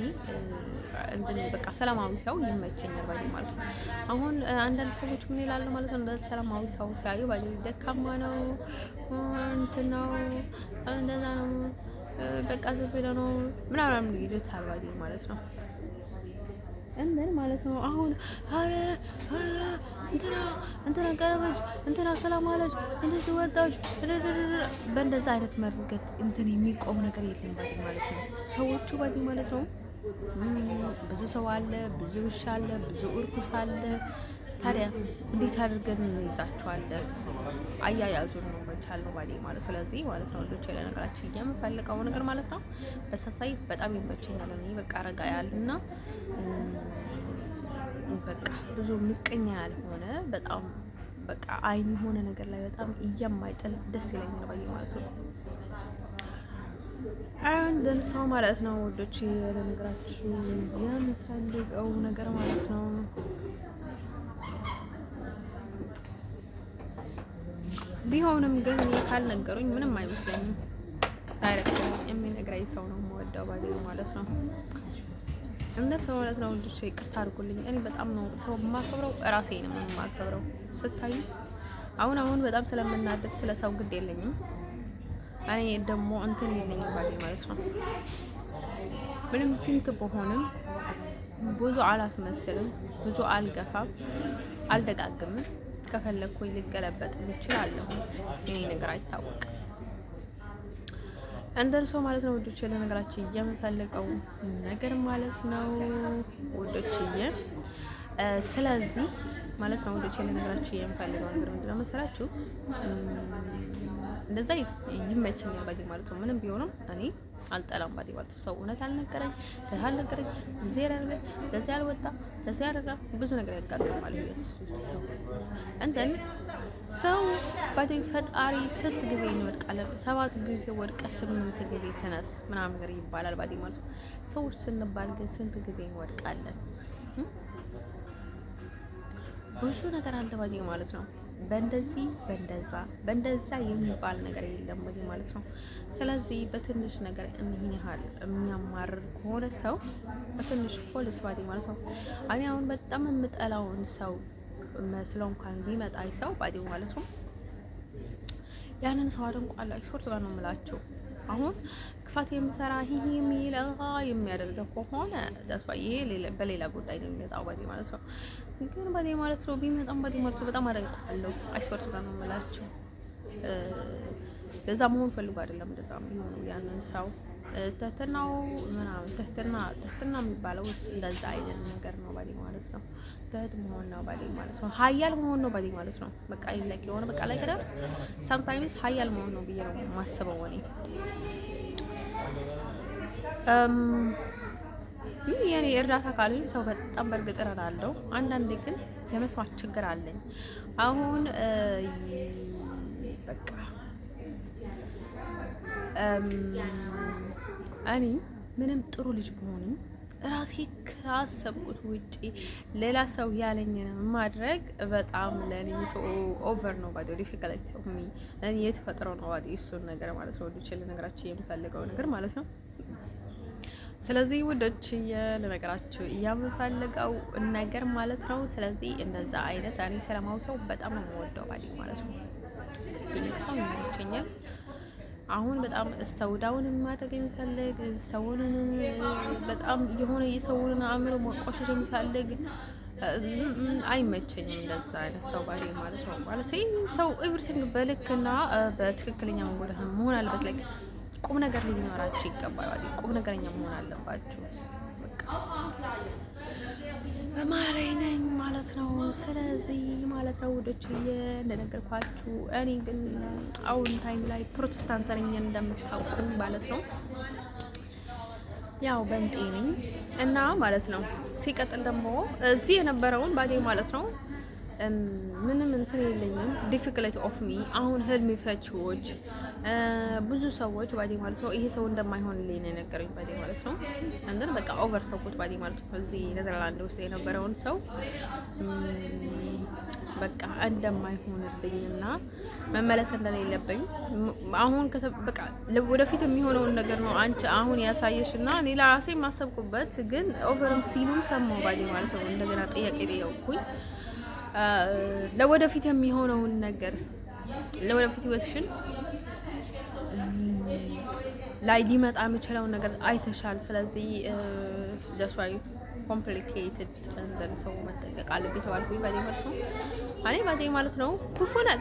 እንትን በቃ ሰላማዊ ሰው ይመቸኛል ባይ ማለት ነው። አሁን አንዳንድ ሰዎች ምን ይላሉ ማለት ነው፣ እንደዚህ ሰላማዊ ሰው ሲያዩ ባይ ደካማ ነው እንትን ነው እንደዛ ነው በቃ ዝም ብሎ ነው ምናምን ይሉታል ባይ ማለት ነው። እንደን ማለት ነው። አሁን አረ እንትና ቀረበች እንትና ሰላም አለች እንደዚህ ወጣች በእንደዛ አይነት መርገጥ እንትን የሚቆም ነገር የለም ባዲ ማለት ነው። ሰዎቹ ባዲ ማለት ነው ብዙ ሰው አለ፣ ብዙ ውሻ አለ፣ ብዙ እርኩስ አለ። ታዲያ እንዴት አድርገን እንይዛቸዋለን? አያያዙን ነው መቻል ነው ባዲ ማለት ስለዚህ ማለት ነው ወንዶች ለነገራችን የምፈልገው ነገር ማለት ነው በሳሳይ በጣም ይመቸኛል። እኔ በቃ ረጋ ያልና በቃ ብዙ ምቀኛ ያልሆነ በጣም በቃ አይን የሆነ ነገር ላይ በጣም እየማይጥል ደስ ይለኛል ባይ ማለት ነው። አንደን ሰው ማለት ነው ወዶች ለነገራችሁ የምፈልገው ነገር ማለት ነው ቢሆንም ግን እኔ ካልነገሩኝ ምንም አይመስለኝም። ዳይሬክት የሚነግረኝ ሰው ነው የምወደው ባይ ማለት ነው። እንደ ሰው ማለት ነው ወንዶች ይቅርታ አድርጉልኝ። እኔ በጣም ነው ሰው የማከብረው ራሴንም የማከብረው ስታዩ አሁን በጣም ስለምናደድ ስለ ሰው ግድ የለኝም። እኔ ደግሞ እንትን የለኝም ባዲ ማለት ነው። ምንም ፒንክ በሆንም ብዙ አላስመስልም፣ ብዙ አልገፋም፣ አልደጋግምም። ከፈለኩኝ ልገለበጥ እችላለሁ። የኔ ነገር አይታወቅም። እንደርሶ ማለት ነው ወዶች ለነገራችን የምፈልገው ነገር ማለት ነው ወዶችዬ። ስለዚህ ማለት ነው ወዶች ለነገራችን የምፈልገው ነገር ምንድነው መሰላችሁ? እንደዛ ይመቸኛል ባዲ ማለት ነው። ምንም ቢሆንም እኔ አልጠላም ባዲ ማለት ነው። ሰው እውነት አልነገረኝ ካልነገረኝ እዚህ ያደረገ ለዚህ ያልወጣ ለዚህ ያደረጋ ብዙ ነገር ያጋጥማል ህይወት ውስጥ ሰው እንትን ሰው ባዲ ፈጣሪ ስንት ጊዜ እንወድቃለን? 7 ጊዜ ወድቀ 8 ጊዜ ተነስ ምናምን ነገር ይባላል ባዲ ማለት ነው። ሰዎች ስንባል ግን ስንት ጊዜ እንወድቃለን? ብዙ ነገር አለ ባዲ ማለት ነው። በእንደዚህ በእንደዛ የሚባል ነገር የለም ባዲ ማለት ነው። ስለዚህ በትንሽ ነገር እንሂን ያህል የሚያማርር ከሆነ ሰው በትንሽ ፖሊስ ባዲ ማለት ነው። እኔ አሁን በጣም የምጠላውን ሰው መስለው እንኳን ቢመጣ ሰው ባዲ ማለት ነው ያንን ሰው አደንቋለሁ። ኤክስፖርት ጋር ነው የምላቸው። አሁን ክፋት የሚሰራ ይሄ የሚያደርግ ከሆነ ተስፋ ይሄ በሌላ ጉዳይ ነው የሚመጣው ባዲ ማለት ነው። ግን ባዲ ማለት ነው ቢመጣም ባዲ ማለት ነው በጣም አደንቃለሁ። ኤክስፖርት ጋር ነው የምላቸው። ለዛ መሆን ፈልጎ አይደለም እንደዛ የሚሆነው ያንን ሰው ተህትናው ምናምን ተህትና የሚባለው እንደዛ አይነት ነገር ነው ባዲ ማለት ነው። ትህት መሆን ነው ባዲ ማለት ነው። ሀያል መሆን ነው ባዲ ማለት ነው። በቃ ይለቅ የሆነ በቃ ላይ ከዳ ሳምታይምስ ሀያል መሆን ነው ብዬ ነው የማስበው እኔ። የኔ እርዳታ ካሉኝ ሰው በጣም በእርግጥ እረዳለሁ። አንዳንዴ ግን የመስማት ችግር አለኝ። አሁን በቃ እኔ ምንም ጥሩ ልጅ ብሆንም ራሴ ካሰብኩት ውጪ ሌላ ሰው ያለኝን ማድረግ በጣም ለኔ ሰው ኦቨር ነው ባዲ ዲፊካልቲ ኦፍ ሚ እኔ የተፈጠረው ነው ባዲ እሱን ነገር ማለት ነው ወዶች ለነገራችሁ የምፈልገው ነገር ማለት ነው። ስለዚህ ወዶች ለነገራችሁ የምፈልገው ነገር ማለት ነው። ስለዚህ እንደዛ አይነት እኔ ሰላማዊ ሰው በጣም ነው የምወደው ባዲ ማለት ነው። ሰው ይመቸኛል። አሁን በጣም ሰውዳውን ማድረግ የሚፈልግ ሰውን በጣም የሆነ የሰውን አእምሮ ማቆሸሽ የሚፈልግ አይመቸኝም። እንደዛ አይነት ሰው ባዲ ማለት ነው። ማለት ሰው ኤቭሪቲንግ በልክና በትክክለኛ መንገድ መሆን አለበት። ላይ ቁም ነገር ሊኖራችሁ ይገባል ማለት ቁም ነገረኛ መሆን አለባችሁ። በቃ በማላይ ነኝ ማለት ነው። ስለዚህ ማለት ነው ውዶችዬ እንደነገርኳችሁ እኔ ግን አሁን ታይም ላይ ፕሮቴስታንት ነኝ እንደምታውቁኝ ማለት ነው። ያው በንጤ ነኝ እና ማለት ነው። ሲቀጥል ደግሞ እዚህ የነበረውን ባዴ ማለት ነው ምንም እንትን የለኝም። ዲፊክልቲ ኦፍ ሚ አሁን ህልም ፈቺዎች ብዙ ሰዎች ባዴ ማለት ነው ይሄ ሰው እንደማይሆንልኝ ነው የነገረኝ ባዴ ማለት ነው። እንደን በቃ ኦቨር ተውኩት ባዴ ማለት ነው። እዚህ ኔዘርላንድ ውስጥ የነበረውን ሰው በቃ እንደማይሆንልኝና መመለስ እንደሌለብኝ አሁን በቃ ወደፊት የሚሆነውን ነገር ነው አንቺ አሁን ያሳየሽና እኔ ለራሴ ማሰብኩበት ግን ኦቨርም ሲሉም ሰማው ባዴ ማለት ነው። እንደገና ጥያቄ ጠየቅኩኝ ለወደፊት የሚሆነውን ነገር ለወደፊት ህይወትሽን ላይ ሊመጣ የሚችለውን ነገር አይተሻል። ስለዚህ ጀስዋይ ኮምፕሊኬትድ እንደን ሰው መጠንቀቅ አለብኝ ተባልኩኝ ባዴ ማለት ነው። እኔ ባዴ ማለት ነው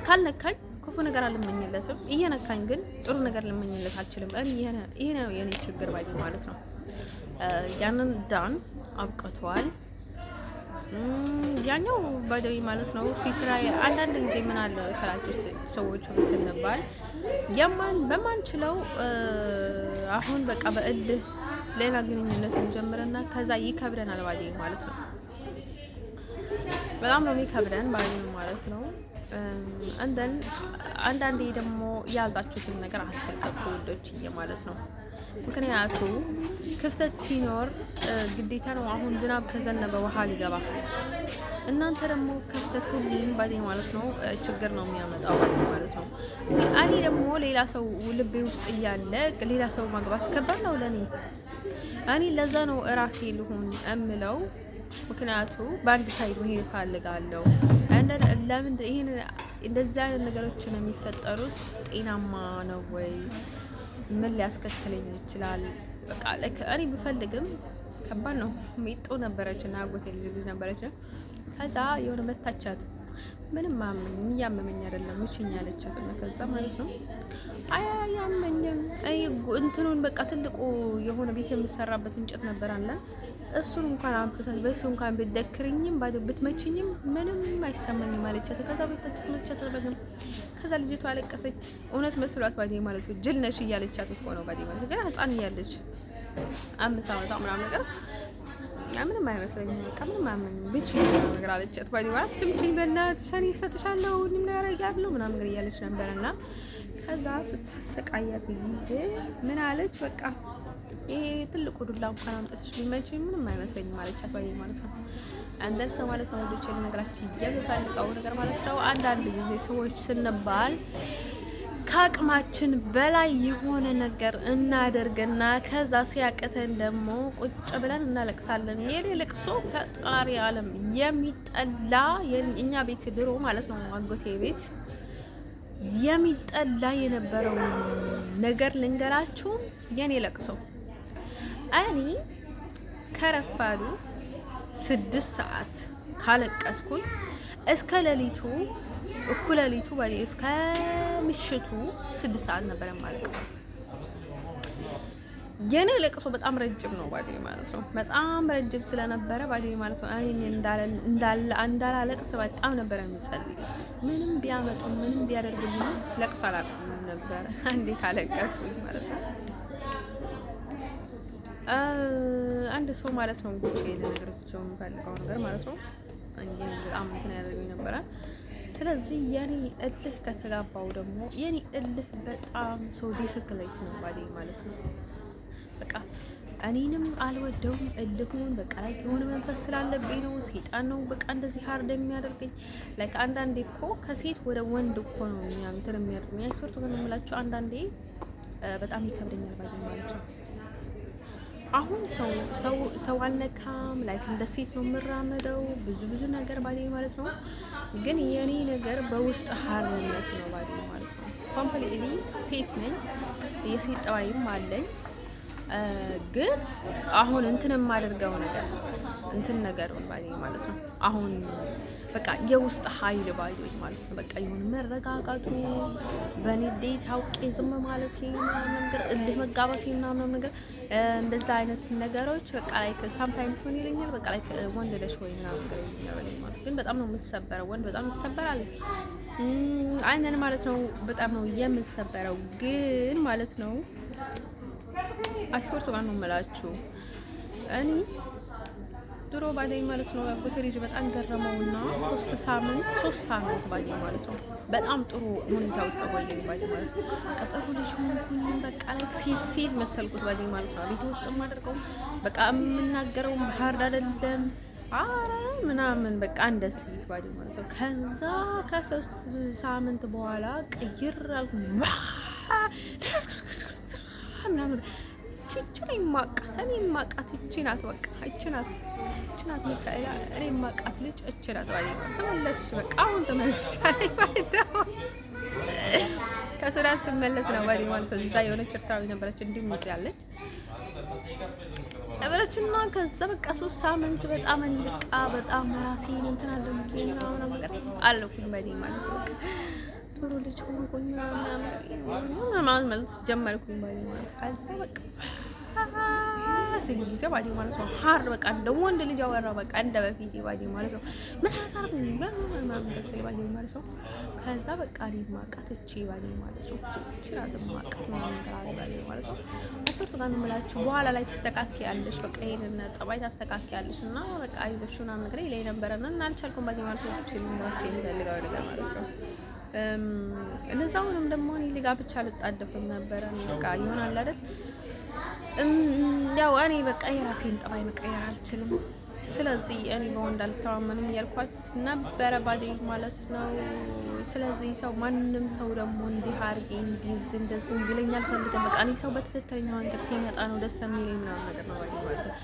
ካልነካኝ ክፉ ነገር አልመኝለትም፣ እየነካኝ ግን ጥሩ ነገር ልመኝለት አልችልም። ይሄ ነው የኔ ችግር ባዴ ማለት ነው። ያንን ዳን አብቅቷል። ያኛው ባደዊ ማለት ነው። ፊስራ አንዳንድ ጊዜ ምን አለ ስራችሁ ሰዎች ስንባል በማንችለው አሁን በቃ በእልህ ሌላ ግንኙነት እንጀምርና ከዛ ይከብደናል ባዴ ማለት ነው። በጣም ነው የሚከብደን ባዴ ማለት ነው። እንደን አንዳንዴ ደግሞ ያዛችሁትን ነገር አትልቀቁ ውዶችዬ ማለት ነው። ምክንያቱ ክፍተት ሲኖር ግዴታ ነው። አሁን ዝናብ ከዘነበ ውሃ ሊገባ እናንተ ደግሞ ክፍተት ሁሌም ባዴ ማለት ነው ችግር ነው የሚያመጣው ማለት ነው። እኔ ደግሞ ሌላ ሰው ልቤ ውስጥ እያለ ሌላ ሰው ማግባት ከባድ ነው ለኔ። እኔ ለዛ ነው እራሴ ልሁን እምለው። ምክንያቱ በአንድ ሳይድ መሄድ ፈልጋለሁ። ለምን ይሄን እንደዚህ አይነት ነገሮች ነው የሚፈጠሩት? ጤናማ ነው ወይ? ምን ሊያስከትለኝ ይችላል? በቃ እኔ ብፈልግም ከባድ ነው። ሚጦ ነበረች እና አጎቴ ልጅ ነበረች። ከዛ የሆነ መታቻት ምንም እያመመኝ አይደለም ምችኛ አለቻት እና ከዛ ማለት ነው አያመኝም እንትኑን በቃ ትልቁ የሆነ ቤት የሚሰራበት እንጨት ነበር አለ እሱን እንኳን አምጥተሽ በሱ እንኳን ብትደክርኝም ባዶ ብትመችኝም ምንም አይሰማኝም አለቻት። ከዛ መቻት ተበገም ከዛ ልጅቷ አለቀሰች። እውነት መስሏት ባዴ ማለት ነው ጅል ነሽ እያለቻት እኮ ነው ባዴ ማለት ግን ህፃን እያለች 5 ዓመቷ ምናምን ነገር ምንም አይመስለኝም በቃ ምንም አያመኝም ብቻ ነገር አለቻት ባዴ ማለት ትምችኝ በእናትሽ እኔ እሰጥሻለሁ እኔም ነገር ያያለሁ ምናምን ነገር እያለች ነበርና ከዛ ስታሰቃያት ጊዜ ምን አለች በቃ ይሄ ትልቁ ዱላ እንኳን አምጥተሽ ቢመችኝ ምንም አይመስለኝም አለቻት ባዴ ማለት ነው። አንደር ሰው ማለት ነው ወደ ቸል ነገራችን የሚፈልቀው ነገር ማለት ነው። አንዳንድ ጊዜ ሰዎች ስንባል ከአቅማችን በላይ የሆነ ነገር እናደርግና ከዛ ሲያቅተን ደግሞ ቁጭ ብለን እናለቅሳለን። የኔ ልቅሶ ፈጣሪ ዓለም የሚጠላ እኛ ቤት ድሮ ማለት ነው አጎቴ ቤት የሚጠላ የነበረው ነገር ልንገራችሁ። የኔ ለቅሶ እኔ ከረፋዱ 6 ሰዓት ካለቀስኩኝ እስከ ሌሊቱ እኩለ ሌሊቱ እስከ ምሽቱ 6 ሰዓት ነበር የማለቅሰው። የኔ ለቅሶ በጣም ረጅም ነው ባዴ ማለት ነው። በጣም ረጅም ስለነበረ ባዴ ማለት ነው እኔ እንዳላለቅስ በጣም ነበር የሚጸልዩት። ምንም ቢያመጡ ምንም ቢያደርጉልኝ ለቅሶ አላውቅም ነበር አንዴ ካለቀስኩኝ ማለት ነው። አንድ ሰው ማለት ነው ጉቺ ነገሮችን የሚፈልገው ነገር ማለት ነው እንጂ በጣም እንትን ያደርገኝ ነበረ። ስለዚህ የኔ እልህ ከተጋባው ደግሞ የኔ እልህ በጣም ሰው ዲፊክልት ነው ባዴ ማለት ነው። በቃ እኔንም አልወደውም እልሁን በቃ ላይ የሆነ መንፈስ ስላለብኝ ነው ሰይጣን ነው በቃ እንደዚህ ሀርድ የሚያደርገኝ። ላይክ አንዳንዴ እኮ ከሴት ወደ ወንድ እኮ ነው እንትን የሚያደርገኝ። አይሶርቱ ግን የምላችሁ አንዳንዴ በጣም ይከብደኛል ባዴ ማለት ነው። አሁን ሰው አልነካም ላይክ እንደ ሴት ነው የምራመደው ብዙ ነገር ባዴ ማለት ነው። ግን የኔ ነገር በውስጥ ሀርነት ነው ባዴ ማለት ነው። ኮምፕሊትሊ ሴት ነኝ የሴት ጠባይም አለኝ። ግን አሁን እንትን የማደርገው ነገር እንትን ነገር ባዴ ማለት ነው። አሁን በቃ የውስጥ ኃይል ባይዶኝ ማለት ነው። በቃ የሆነ መረጋጋቱ በንዴት አውቄ ዝም ማለት ምናምን ነገር እልህ መጋባት ምናምን ነገር እንደዛ አይነት ነገሮች በቃ ላይክ ሳምታይምስ ምን ይለኛል በቃ ላይክ ወንድ ነሽ ወይ ምናምን ነገር ይለኛል ማለት ግን በጣም ነው የምሰበረው። ወንድ በጣም ይሰበራል አይነን ማለት ነው። በጣም ነው የምሰበረው ግን ማለት ነው አስፖርቱ ጋር ነው የምላችሁ እኔ ድሮ ባለኝ ማለት ነው ያጎቴ ልጅ በጣም ገረመውና 3 ሳምንት ባለኝ ማለት ነው በጣም ጥሩ ሁኔታ ውስጥ ቆየኝ ባለኝ ማለት ነው። ቀጠሮ ልጅ ሆንኩኝ በቃ ላይ ሴት መሰልኩት ባለኝ ማለት ነው። ቤት ውስጥ የማደርገው በቃ የምናገረው ባህር አይደለም አረ ምናምን በቃ እንደ ሴት ባለኝ ማለት ነው። ከዛ ከ3 ሳምንት በኋላ ቅይር አልኩ ምናምን ቺቺን የማቃት እቺ ናት በቃ እቺ ናት ሚካኤላ እኔ የማቃት ልጅ እቺ ናት ባይ ተመለስሽ በቃ አሁን ተመለስሽ አለኝ ማለት ነው። ከሱዳን ስመለስ ነው ባይ ማለት ነው። እዛ የሆነች ኤርትራዊ ነበረች እንዲህ ምን ያለች ነበረችና ከዛ በቃ 3 ሳምንት በጣም እኔ በቃ በጣም ራሴን እንትን አለምኩኝ ምናምን ነገር አለኩኝ ባይ ማለት ነው። ጥሩ ልጅ ሆንኩኝ ምናምን ማለት ጀመርኩኝ ባይ ማለት ከዛ በቃ ስለዚህ ጊዜ ባዲ ማለት ነው ሀር በቃ እንደ ወንድ ልጅ አወራ በቃ እንደ በፊት ባዲ ማለት ነው መታታር ምናምን ደስ ባዲ ማለት ነው። ከዛ በቃ እኔ ማቃት እቺ ባዲ ማለት ነው ይችላል ማቃት ምናምን ባዲ ማለት ነው። አስርቱ ጋር ነው የምላችሁ በኋላ ላይ ተስተካክያለሽ በቃ ይሄንን ጠባይ ታስተካክያለሽ እና በቃ አይዞሽ ምናምን ነገር ላይ ነበርና እና አልቻልኩም ባዲ ማለት ነው። እቺ ምንድነው የሚፈልገው ነገር ማለት ነው። እንደዛውንም ደግሞ እኔ ሊጋ ብቻ ልጣደፍም ነበረ በቃ ይሆናል አይደል ያው እኔ በቃ የራሴን ጠባይ መቀየር አልችልም። ስለዚህ እኔ በወንድ አልተማመንም እያልኳት ነበረ ባዴ ማለት ነው። ስለዚህ ሰው ማንም ሰው ደግሞ እንዲህ አድርጌ እንዲዝ እንደዚህ ቢለኝ አልፈልግም። በቃ እኔ ሰው በትክክለኛ መንገድ ሲመጣ ነው ደስ የሚለኝ ምናምን ነገር ነው ባዴ ማለት ነው።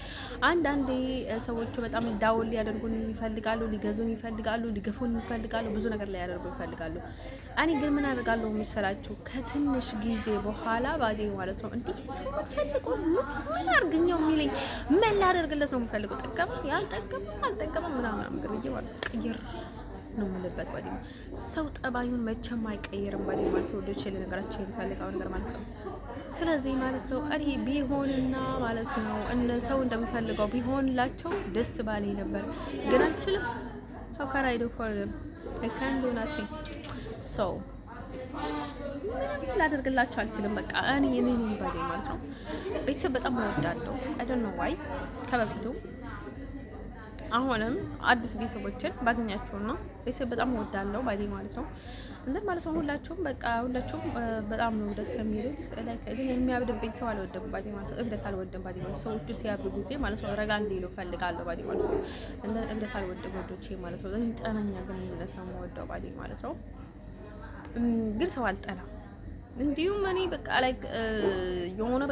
አንዳንዴ ሰዎቹ በጣም ዳውል ሊያደርጉን ይፈልጋሉ፣ ሊገዙን ይፈልጋሉ፣ ሊገፉን ይፈልጋሉ፣ ብዙ ነገር ላይ ያደርጉ ይፈልጋሉ። እኔ ግን ምን አደርጋለሁ መሰላችሁ? ከትንሽ ጊዜ በኋላ ባዴ ማለት ነው እንዴ ሰው ፈልጎ ምን አርግኛው የሚለኝ ምን ላደርግለት ነው የምፈልገው? ጠቀመ ያልጠቀመ አልጠቀመ ምናምን ነገር ብዬ ማለት ቀይር ነው የምልበት ባዴ። ሰው ጠባዩን መቼም አይቀየርም ባዴ ማለት ወዶች ለነገራቸው የሚፈልገው ነገር ማለት ነው። ስለዚህ ማለት ነው እኔ ቢሆንና ማለት ነው እነ ሰው እንደምፈልገው ቢሆንላቸው ደስ ባለኝ ነበር፣ ግን አልችልም። how can I do for them? I can't do nothing. so ላደርግላቸው አልችልም። በቃ እኔ ባዴ ማለት ነው ቤተሰብ በጣም እወዳለሁ። I don't know why ከበፊቱ አሁንም አዲስ ቤተሰቦችን ባገኛቸውና ቤተሰብ በጣም እወዳለሁ ባዴ ማለት ነው። እንትን ማለት ነው ሁላችሁም በጣም ነው ደስ የሚሉት። ላይክ ግን የሚያብድብኝ ሰው አልወደም ባዴ ማለት ነው። እብደት አልወደም ባዴ ማለት ነው። ሰዎቹ ሲያብዱ ጊዜ ማለት ነው ረጋ እንዲሉ ፈልጋለሁ ባዴ ማለት ነው። እንደ እብደት አልወደም ወዶቼ ማለት ነው። ጤነኛ ግንኙነት ነው የምወደው ባዴ ማለት ነው። ግን ሰው አልጠላም። እንዲሁም እኔ በቃ ላይክ የሆነ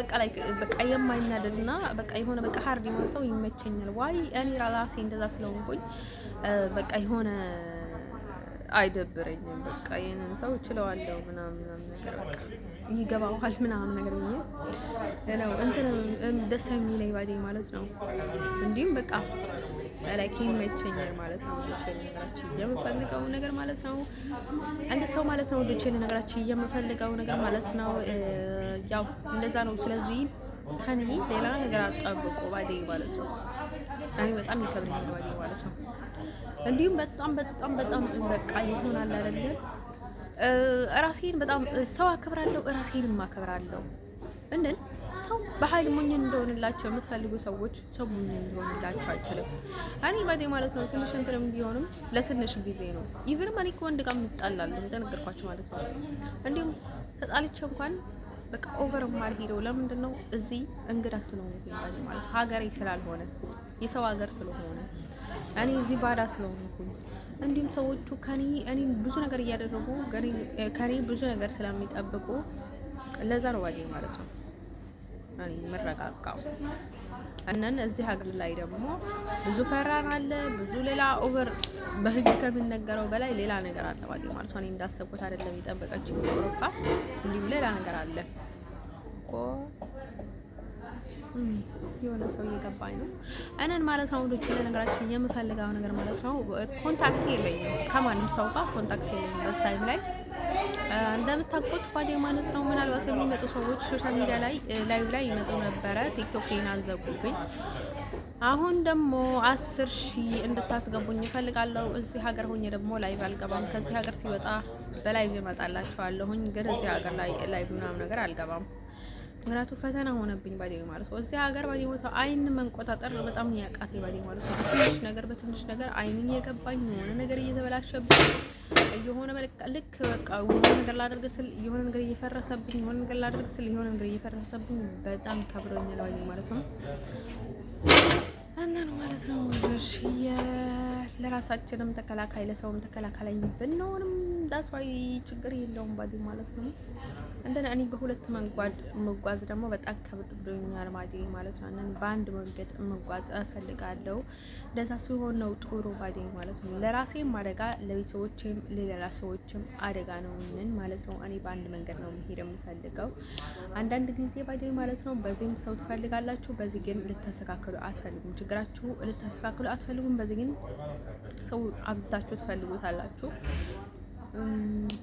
በቃ የማይናደድና በቃ የሆነ በቃ ሀርድ የሆነ ሰው ይመቸኛል። ዋይ እኔ ራሴ እንደዛ ስለሆንኩኝ በቃ የሆነ አይደብረኝም። በቃ ይሄንን ሰው እችለዋለሁ ምናምን ነገር በቃ ይገባዋል ምናምን ነገር ነው እንትን ደስ የሚለኝ ባዴ ማለት ነው። እንዲሁም በቃ ላይክ ይመቸኛል ማለት ነው። ወዶቼ ነገራችን የምፈልገው ነገር ማለት ነው አንድ ሰው ማለት ነው። ወዶቼ ነገራችን የምፈልገው ነገር ማለት ነው ያው እንደዛ ነው። ስለዚህ ከኔ ሌላ ነገር አጣብቆ ባዴ ማለት ነው እኔ በጣም ይከብደኛል ባዴ ማለት ነው። እንዲሁም በጣም በቃ ይሆናል አይደለም ራሴን በጣም ሰው አከብራለሁ፣ ራሴንም አከብራለሁ። እንደን ሰው በኃይል ሞኝ እንደሆንላቸው የምትፈልጉ ሰዎች ሰው ሞኝ እንደሆንላቸው አይችልም። እኔ ባዴ ማለት ነው ትንሽ እንትንም ቢሆንም ለትንሽ ጊዜ ነው። ይብር ማን ወንድ ጋር ምጣላለሁ እንደነገርኳችሁ ማለት ነው። እንዲሁም ተጣልቼ እንኳን በቃ ኦቨር ማልሄደው ለምንድን ነው እዚህ እንግዳ ስለሆንኩኝ ባዴ ማለት ሀገሬ ስላልሆነ የሰው ሀገር ስለሆነ እኔ እዚህ ባዳ ስለሆንኩኝ እንዲሁም ሰዎቹ ከኔ ብዙ ነገር እያደረጉ ከኔ ብዙ ነገር ስለሚጠብቁ ለዛ ነው ባዴ ማለት ነው እኔ መረጋጋው። እነን እዚህ ሀገር ላይ ደግሞ ብዙ ፈራን አለ፣ ብዙ ሌላ ኦቨር በህግ ከሚነገረው በላይ ሌላ ነገር አለ ባዴ ማለት ነው። እኔ እንዳሰብኩት አይደለም የጠበቀችኝ አውሮፓ፣ እንዲሁም ሌላ ነገር አለ እኮ የሆነ ሰው እየገባኝ ነው። እኔን ማለት ነው ወንዶች ለነገራችን የምፈልገው ነገር ማለት ነው ኮንታክት የለኝም ከማንም ሰው ጋር ኮንታክት የለኝም በታይም ላይ እንደምታውቁት ፋዴ ማለት ነው። ምናልባት የሚመጡ ሰዎች ሶሻል ሚዲያ ላይ ላይቭ ላይ ይመጡ ነበረ። ቲክቶኬን አዘጉብኝ። አሁን ደግሞ 10,000 እንድታስገቡኝ እፈልጋለሁ። እዚህ ሀገር ሆኜ ደግሞ ላይቭ አልገባም። ከዚህ ሀገር ሲወጣ በላይቭ እመጣላችኋለሁኝ። ግን እዚህ ሀገር ላይ ላይቭ ምናምን ነገር አልገባም። ምክንያቱ ፈተና ሆነብኝ ባዴ ማለት ነው። እዚህ ሀገር ባዴ ቦታ አይን መንቆጣጠር በጣም ያቃቴ ባዴ ማለት ነው። በትንሽ ነገር አይንን የገባኝ የሆነ ነገር እየተበላሸብኝ የሆነ ልክ በቃ የሆነ ነገር ላደርግ ስል የሆነ ነገር እየፈረሰብኝ የሆነ ነገር ላደርግ ስል የሆነ ነገር እየፈረሰብኝ በጣም ከብዶኛል ባዴ ማለት ነው። እናን ማለት ነው እሺ ለራሳችንም ተከላካይ ለሰውም ተከላካይ ብንሆንም ዳስዋይ ችግር የለውም ባዲ ማለት ነው። እንደና እኔ በሁለት መንገድ መጓዝ ደግሞ በጣም ከብዶኛል ባዲ ማለት ነው። እናን በአንድ መንገድ መጓዝ እፈልጋለሁ። እንደዛ ሲሆን ነው ጥሩ ባዲ ማለት ነው። ለራሴም አደጋ ለቤተሰቦቼም ለሌላ ሰዎችም አደጋ ነው ማለት ነው። እኔ በአንድ መንገድ ነው መሄድ የምፈልገው። አንዳንድ ጊዜ ባዲ ማለት ነው በዚህም ሰው ትፈልጋላችሁ፣ በዚህ ግን ልታስተካክሉ አትፈልጉም። ችግራችሁ ልታስተካክሉ አትፈልጉም፣ በዚህ ግን ሰው አብዝታችሁ ትፈልጉታላችሁ።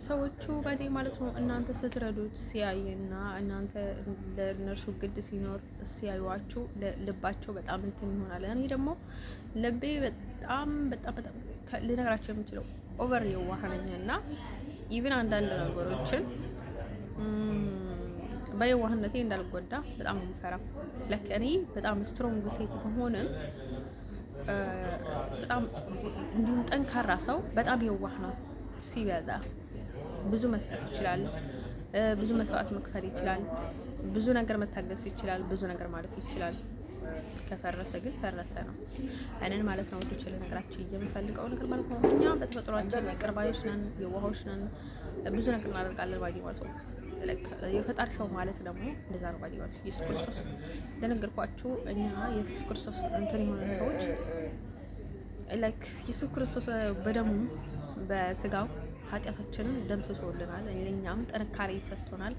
ሰዎቹ ባዴ ማለት ነው እናንተ ስትረዱት ሲያይና እናንተ ለነርሱ ግድ ሲኖር ሲያዩዋችሁ ልባቸው በጣም እንትን ይሆናል። እኔ ደግሞ ልቤ በጣም ልነግራቸው የምችለው ኦቨር የዋህነኝና ኢቭን አንዳንድ ነገሮችን በየዋህነቴ እንዳልጎዳ በጣም የምፈራ ለክ እኔ በጣም ስትሮንግ ሴት በሆንም በጣም እንዲሁም ጠንካራ ሰው በጣም የዋህ ነው። ሲበዛ ብዙ መስጠት ይችላል፣ ብዙ መስዋዕት መክፈል ይችላል፣ ብዙ ነገር መታገስ ይችላል፣ ብዙ ነገር ማለፍ ይችላል። ከፈረሰ ግን ፈረሰ ነው። እኔን ማለት ነው ወዶች ለነገራችን የምፈልገው ነገር ማለት ነው እኛ በተፈጥሯችን ቅርባዮች ነን፣ የዋሆች ነን፣ ብዙ ነገር እናደርጋለን ባዲ ማለት ነው። የፈጣሪ ሰው ማለት ደግሞ እንደዛ ነው ባዲ ማለት ኢየሱስ ክርስቶስ ለነገርኳችሁ እኛ ኢየሱስ ክርስቶስ እንትን የሆነ ሰዎች ላይክ ኢየሱስ ክርስቶስ በደሙ በስጋው ኃጢአታችንን ደምስሶልናል። እኛም ጥንካሬ ሰጥቶናል።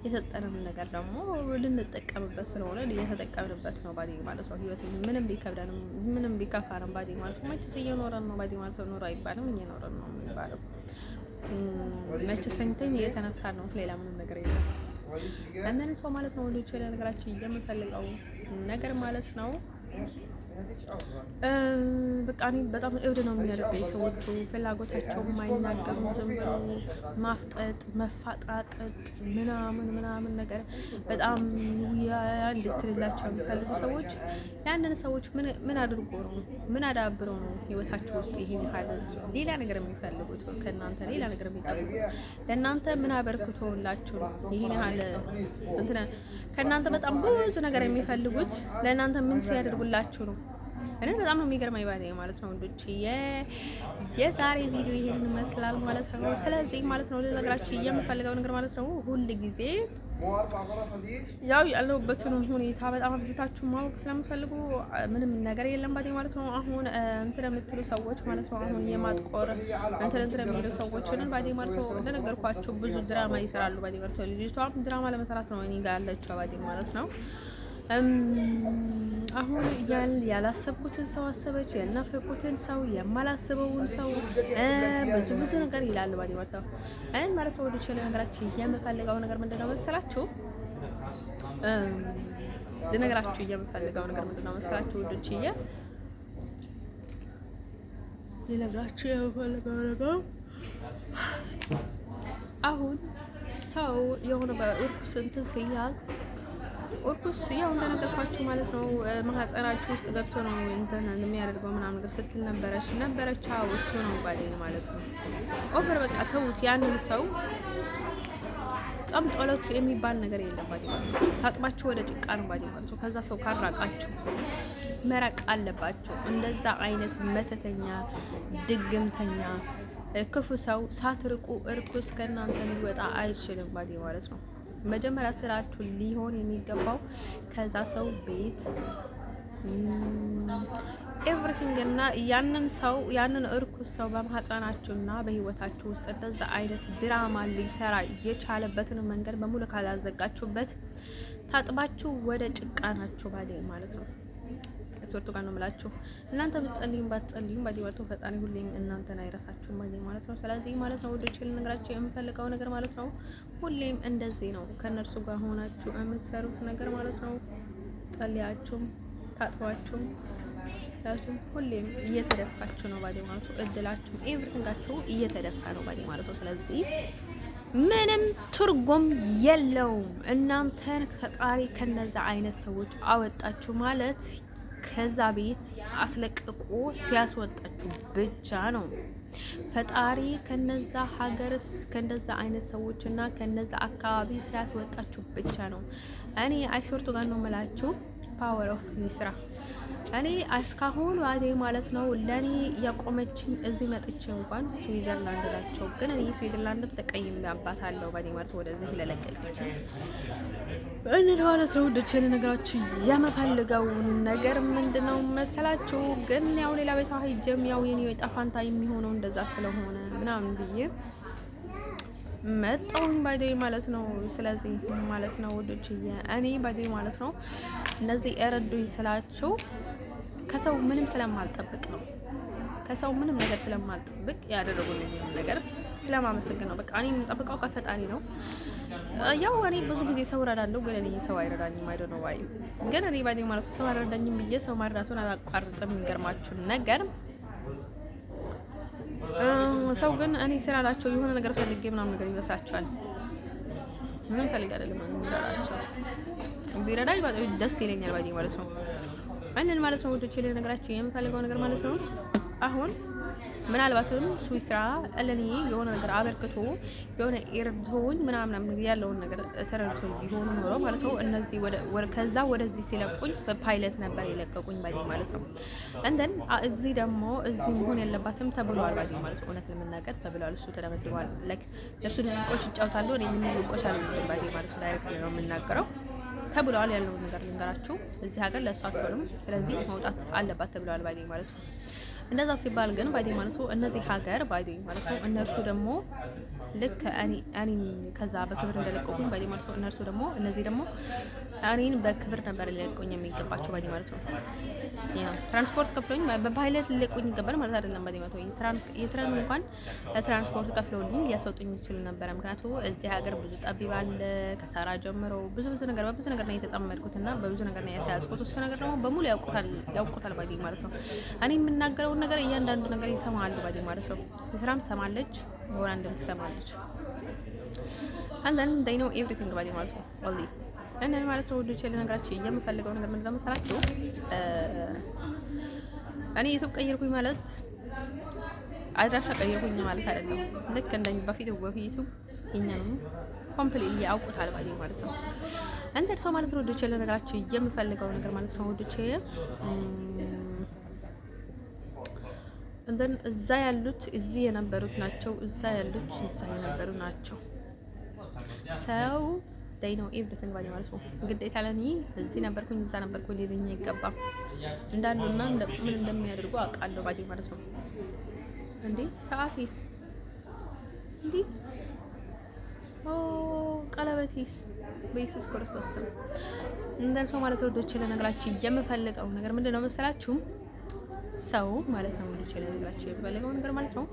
የሰጠንን ነገር ደግሞ ልንጠቀምበት ስለሆነ እየተጠቀምንበት ነው ባዲ ማለት ነው። ህይወት ምንም ቢከብደንም ምንም ቢከፋንም ባዲ ማለት ነው መቼስ እየኖረን ነው ባዲ ማለት ነው። ኖር አይባልም እየኖረን ነው የሚባለው። መቼስ ሰኝተን እየተነሳ ነው፣ ሌላ ምንም ነገር የለም። አንዳንድ ሰው ማለት ነው ወንዶች ለነገራችን የምፈልገው ነገር ማለት ነው በቃ እኔ በጣም እብድ ነው የሚያደርገኝ። ሰዎቹ ፍላጎታቸው የማይናገሩ ዝም ብሎ ማፍጠጥ መፋጣጠጥ ምናምን ነገር በጣም እንድትልላቸው የሚፈልጉ ሰዎች ያንን ሰዎች ምን አድርጎ ነው ምን አዳብረው ነው ህይወታቸው ውስጥ ይሄን ያህል ሌላ ነገር የሚፈልጉት ከእናንተ ሌላ ነገር የሚጠብቁት? ለእናንተ ምን አበርክቶላችሁ ነው ይሄን ያህል እንትን ከእናንተ በጣም ብዙ ነገር የሚፈልጉት? ለእናንተ ምን ሲያደርጉላችሁ ነው? እኔ በጣም ነው የሚገርመኝ ባዴ ማለት ነው ወንዶች። የዛሬ ቪዲዮ ይሄን ይመስላል ማለት ነው። ስለዚህ ማለት ነው ለነገራችሁ የምፈልገው ነገር ማለት ነው ሁሉ ጊዜ ያው ያለሁበትን ሁኔታ በጣም አብዝታችሁ ማወቅ ስለምትፈልጉ ምንም ነገር የለም ባዴ ማለት ነው። አሁን እንትን የምትሉ ሰዎች ማለት ነው አሁን የማጥቆር እንትን የሚሉ ሰዎችን ባዴ ማለት ነው እንደነገርኳችሁ ብዙ ድራማ ይሰራሉ ባዴ ማለት ነው። ልጅቷም ድራማ ለመስራት ነው እኔ ጋር ያለችው ባዴ ማለት ነው። አሁን ያላሰብኩትን ሰው አሰበች፣ ያልናፈቁትን ሰው የማላስበውን ሰው ብዙ ነገር ይላሉ ባዲ ማለት ነው። እኔ ማለት ነው ወዲህ ነገራችን የምፈልገው ነገር ምንድነው መሰላችሁ? ለነገራችሁ የምፈልገው ነገር ምንድነው መሰላችሁ ወዲህ ለነገራችሁ የምፈልገው ነገር አሁን ሰው የሆነ በእርኩስ እንትን ሲያዝ ኦርኩስ ያው እንደነገርኳችሁ ማለት ነው ማህፀናችሁ ውስጥ ገብቶ ነው እንትን የሚያደርገው ምናምን ነገር ስትል ነበረች። አዎ እሱ ነው ባዴ ማለት ነው። ኦቨር በቃ ተውት። ያንን ሰው ጾም ጸሎት የሚባል ነገር የለም ባዴ ማለት ነው። ታጥባችሁ ወደ ጭቃ ነው ባዴ ማለት ነው። ከዛ ሰው ካራቃችሁ መራቅ አለባችሁ። እንደዛ አይነት መተተኛ ድግምተኛ ክፉ ሰው ሳትርቁ እርኩስ ከእናንተ ሊወጣ አይችልም ባዴ ማለት ነው። መጀመሪያ ስራችሁ ሊሆን የሚገባው ከዛ ሰው ቤት ኤቭሪቲንግ እና ያንን እርኩስ ሰው በማህፀናችሁና በህይወታችሁ ውስጥ እንደዛ አይነት ድራማ ሊሰራ የቻለበትን መንገድ በሙሉ ካላዘጋችሁበት ታጥባችሁ ወደ ጭቃ ናችሁ ባዴ ማለት ነው። ሶርቱ ጋር ነው የምላችሁ። እናንተ ብትጸልዩም ባትጸልዩም ባዴ ማለት ነው ፈጣሪ ሁሌም እናንተን አይረሳችሁም ባዴ ማለት ነው። ስለዚህ ማለት ነው ወደ ችል ነገራችሁ የምፈልገው ነገር ማለት ነው ሁሌም እንደዚህ ነው ከነርሱ ጋር ሆናችሁ የምትሰሩት ነገር ማለት ነው። ጸልያችሁም ታጥባችሁም ታቱም ሁሌም እየተደፋችሁ ነው ባዴ ማለት ነው። እድላችሁ ኤቭሪቲንጋችሁ እየተደፋ ነው ባዴ ማለት ነው። ስለዚህ ምንም ትርጉም የለውም። እናንተን ፈጣሪ ከነዛ አይነት ሰዎች አወጣችሁ ማለት ከዛ ቤት አስለቅቆ ሲያስወጣችሁ ብቻ ነው። ፈጣሪ ከነዛ ሀገርስ ከነዛ አይነት ሰዎችና ከነዛ አካባቢ ሲያስወጣችሁ ብቻ ነው። እኔ አይሶርቱ ጋር ነው የምላችሁ ፓወር ኦፍ ዩስራ እኔ እስካሁን ባዴ ማለት ነው ለኔ ያቆመችኝ እዚህ መጥቼ እንኳን ስዊዘርላንድ ናቸው። ግን እኔ ስዊዘርላንድ ተቀይም ያባታለሁ ባዴ ማለት ወደዚህ ለለቀቀች እኔ ማለት ነው ወደችን ነገራችሁ የምፈልገው ነገር ምንድነው መሰላችሁ? ግን ያው ሌላ ቤት ሄጄም ያው የኔ ጣፋንታ የሚሆነው እንደዛ ስለሆነ ምናምን ብዬ መጣሁኝ ባዴ ማለት ነው። ስለዚህ ማለት ነው ወዶች እኔ ባዴ ማለት ነው እነዚህ እረዱኝ ስላችሁ ከሰው ምንም ስለማልጠብቅ ነው። ከሰው ምንም ነገር ስለማልጠብቅ ያደረጉልኝ ነገር ስለማመሰግን ነው። በቃ እኔ የምጠብቀው ከፈጣሪ ነው። ያው እኔ ብዙ ጊዜ ሰው እረዳለሁ፣ ግን እኔ ሰው አይረዳኝም። አይዶ ነው ባይ ግን እኔ ባዴ ማለት ነው ሰው አይረዳኝም ብዬ ሰው ማርዳቱን አላቋርጥም። የሚገርማችሁ ነገር ሰው ግን እኔ ስላላቸው የሆነ ነገር ፈልጌ ምናምን ነገር ይመስላችኋል። ምንም ፈልጌ አይደለም የሚረዳቸው። ቢረዳኝ ደስ ይለኛል ባዴ ማለት ነው። አንደን ማለት ነው ወደ ቼሌ ነገራችሁ የምፈልገው ነገር ማለት ነው አሁን ምናልባትም ስዊስራ ለኔ የሆነ ነገር አበርክቶ የሆነ ኤርዶኝ ምናምን ያለውን ነገር ተረድቶ ቢሆኑ ኖሮ ማለት ነው እነዚህ ከዛ ወደዚህ ሲለቁኝ በፓይለት ነበር የለቀቁኝ ባዴ ማለት ነው። እንደን እዚህ ደግሞ እዚህ መሆን የለባትም ተብሏል ባዴ ማለት ነው። እውነት ለመናገር ተብሏል። እሱ ተደምድቧል። ላይክ እሱ ድንቆች ይጫወታሉ። እኔ ምን ድንቆች አልልም ባዴ ማለት ነው። ዳይሬክት ነው የምናገረው። ተብሏል። ያለውን ነገር ልንገራችሁ። እዚህ ሀገር ለእሷ አትሆንም፣ ስለዚህ መውጣት አለባት ተብሏል ባዴ ማለት ነው። እንደዛ ሲባል ግን ባዴ ማለት ነው እነዚህ ሀገር ባዴ ማለት ነው እነርሱ ደግሞ ልክ እኔን ከዛ በክብር እንደለቀቁኝ ባዴ ማለት ነው እነርሱ ደግሞ እነዚህ ደግሞ እኔን በክብር ነበር ሊለቁኝ የሚገባቸው ባዴ ማለት ነው። ያ ትራንስፖርት ከፍሎኝ በፓይለት ሊለቁኝ ይገባል ማለት አይደለም ባዴ ማለት ነው። የትራን እንኳን ለትራንስፖርት ከፍለውልኝ ሊያስወጡኝ ይችላል ነበር። ምክንያቱም እዚህ ሀገር ብዙ ጠቢብ አለ ከሳራ ጀምሮ ብዙ ነገር በብዙ ነገር ነው የተጠመድኩት እና በብዙ ነገር ነው የተያዝኩት። እሱ ነገር ደግሞ በሙሉ ያውቁታል ባዴ ማለት ነው። እኔ የምናገረው ነገር እያንዳንዱ ነገር ይሰማሉ ባዴ ማለት ነው። ስራም ትሰማለች ወራ እንደምትሰማለች አንደን they know everything ባዴ ማለት ነው። only እኔ ማለት ነው ወደ ነገራችሁ የምፈልገው ነገር ምንድነው መሰላችሁ? እኔ ዩቲዩብ ቀየርኩኝ ማለት አድራሻ ቀየርኩኝ ማለት አይደለም። ልክ እንደኝ በፊቱ የኛንም ኮምፕሊትሊ ያውቁታል ባዴ ማለት ነው። እንደ ሰው ማለት ነው ወደ ነገራችሁ የምፈልገው ነገር ማለት ነው ወደ እንደን እዛ ያሉት እዚህ የነበሩት ናቸው። እዛ ያሉት እዛ የነበሩ ናቸው። ሰው they know everything ባዴ ማለት ነው። ግዴታ ለኔ እዚህ ነበርኩኝ እዛ ነበርኩኝ ሊለኝ አይገባም። እንዳሉና ምን እንደሚያደርጉ አውቃለሁ ባዴ ማለት ነው። እንዴ ሰዓትስ እንዴ ቀለበትስ በኢየሱስ ክርስቶስ እንደን ሰው ማለት ነው ወዶቼ ለነገራችሁ የምፈልገው ነገር ምንድነው መሰላችሁ? ሰው ማለት ነው ወዶቼ ለነገራችሁ የምፈልገው ነገር ማለት ነው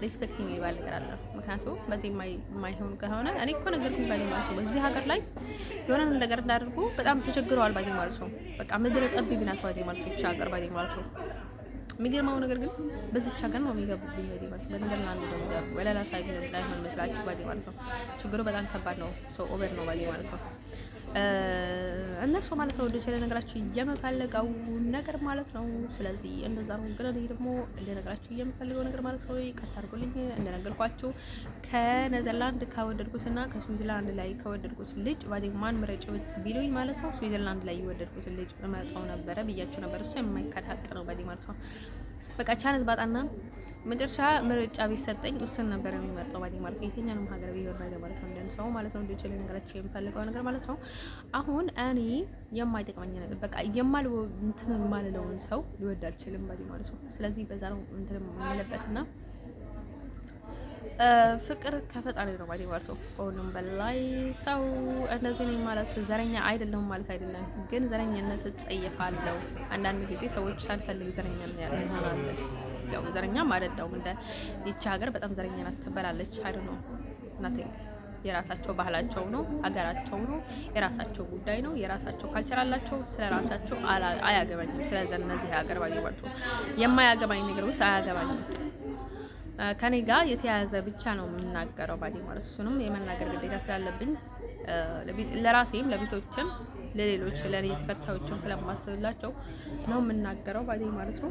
ሪስፔክት የሚባል ነገር አለ። ምክንያቱም በዚህ የማይሆን ከሆነ እኔ እኮ ነገርኩኝ ባዴ ማለት ነው። በዚህ ሀገር ላይ የሆነ ነገር እንዳደርጉ በጣም ተቸግረዋል ባዴ ማለት ነው። በቃ ምድረ ጠቢብ ናት ባዴ ማለት ነው። ሀገር ባዴ ማለት ነው። የሚገርመው ነገር ግን በዚች ሀገር ነው የሚገቡብኝ ባዴ ማለት ነው። በነገር አንዱ ነው የሚገቡ ወለላ ሳይድ ነው እንዳይሆን መስላችሁ ባዴ ማለት ነው። ችግሩ በጣም ከባድ ነው። ሶ ኦቨር ነው ባዴ ማለት ነው። እነሱ ማለት ነው ወደ ነገራችሁ የምፈልገው ነገር ማለት ነው። ስለዚህ እንደዛ ነው። ግን እኔ ደግሞ እንደነገራችሁ የምፈልገው ነገር ማለት ነው ይቅርታ አድርጉልኝ። እንደነገርኳችሁ ከኔዘርላንድ ከወደድኩትና ከስዊዘርላንድ ላይ ከወደድኩት ልጅ ባዴ ማን ምረጭ ቢሉኝ ማለት ነው ስዊዘርላንድ ላይ የወደድኩት ልጅ እመጣው ነበረ ብያችሁ ነበር። እሱ የማይካድ ነው ባዴ ማለት ነው። በቃ ቻንስ ባጣና መጨረሻ ምርጫ ቢሰጠኝ እሱን ነበር የሚመርጠው ባዴ ማለት ነው። የትኛውንም ሀገር ቢሆን ባዴ ማለት ነው። እንደን ሰው ማለት ነው እንደ ነገራችሁ የምፈልገው ነገር ማለት ነው። አሁን እኔ የማይጠቅመኝ ነገር በቃ የማልለውን ሰው ሊወድ አልችልም ባዴ ማለት ነው። ስለዚህ በዛ ነው እንትን የምልበትና ፍቅር ከፈጣሪ ነው ማለት ነው። ከሁሉም በላይ ሰው እንደዚህ ነኝ ማለት ዘረኛ አይደለሁም ማለት አይደለም፣ ግን ዘረኝነት እጸየፋለሁ። አንዳንድ ጊዜ ሰዎች ሳንፈልግ ዘረኛ እንሆናለን። ያው ዘረኛም አይደለሁም፣ እንደ ይቺ ሀገር በጣም ዘረኛ ናት ትበላለች። አይደል ነው ናቲንግ። የራሳቸው ባህላቸው ነው፣ ሀገራቸው ነው፣ የራሳቸው ጉዳይ ነው፣ የራሳቸው ካልቸር አላቸው። ስለ ራሳቸው አያገባኝም። ስለዚህ እነዚህ ሀገር ባይባቸው የማያገባኝ ነገር ውስጥ አያገባኝም። ከኔ ጋር የተያያዘ ብቻ ነው የምናገረው ባዲ ማለት እሱንም የመናገር ግዴታ ስላለብኝ ለራሴም ለቤቶችም ለሌሎች ለኔ ተከታዮችም ስለማስብላቸው ነው የምናገረው ባዲ ማለት ነው።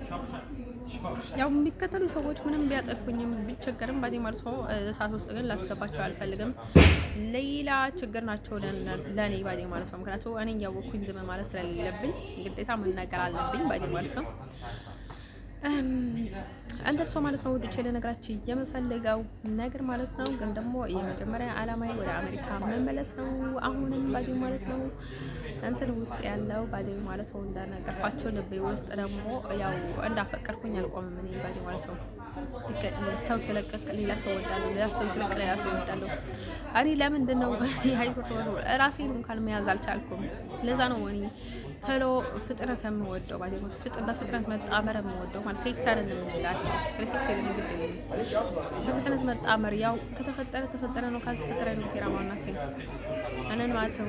ያው የሚከተሉ ሰዎች ምንም ቢያጠልፉኝም ቢቸገርም ባዲ ማለት ነው እሳት ውስጥ ግን ላስገባቸው አልፈልግም። ሌላ ችግር ናቸው ለኔ ባዲ ማለት ነው። ምክንያቱም እኔ እያወቅኩኝ ዝም ማለት ስለሌለብኝ ግዴታ መናገር አለብኝ ባዲ ማለት ነው። እንደርሶ ማለት ነው ወድቼ ለነገራችን የምፈልገው ነገር ማለት ነው። ግን ደግሞ የመጀመሪያ አላማዬ ወደ አሜሪካ መመለስ ነው። አሁንም ባዲ ማለት ነው እንትን ውስጥ ያለው ባዲ ማለት ነው እንደነገርኳቸው ልቤ ውስጥ ደግሞ ያው እንዳፈቀርኩኝ አልቆምም። እኔ ባዲ ማለት ነው ሰው ስለቀቅ ሌላ ሰው ወዳለሁ፣ ሌላ ሰው ስለቀቅ ሌላ ሰው ወዳለሁ። እኔ ለምንድን ነው ራሴን እንኳን መያዝ አልቻልኩም። ለዛ ነው እኔ ቶሎ ፍጥነት የምወደው ማለት ነው። በፍጥነት መጣመር የምወደው ማለት ሴክስ አይደለም የምላቸው። ሴክስ የለም ግድ የለም። በፍጥነት መጣመር ያው ከተፈጠረ ተፈጠረ ነው፣ ካልተፈጠረ ነው ኬራማናችን አነን ማለት ነው።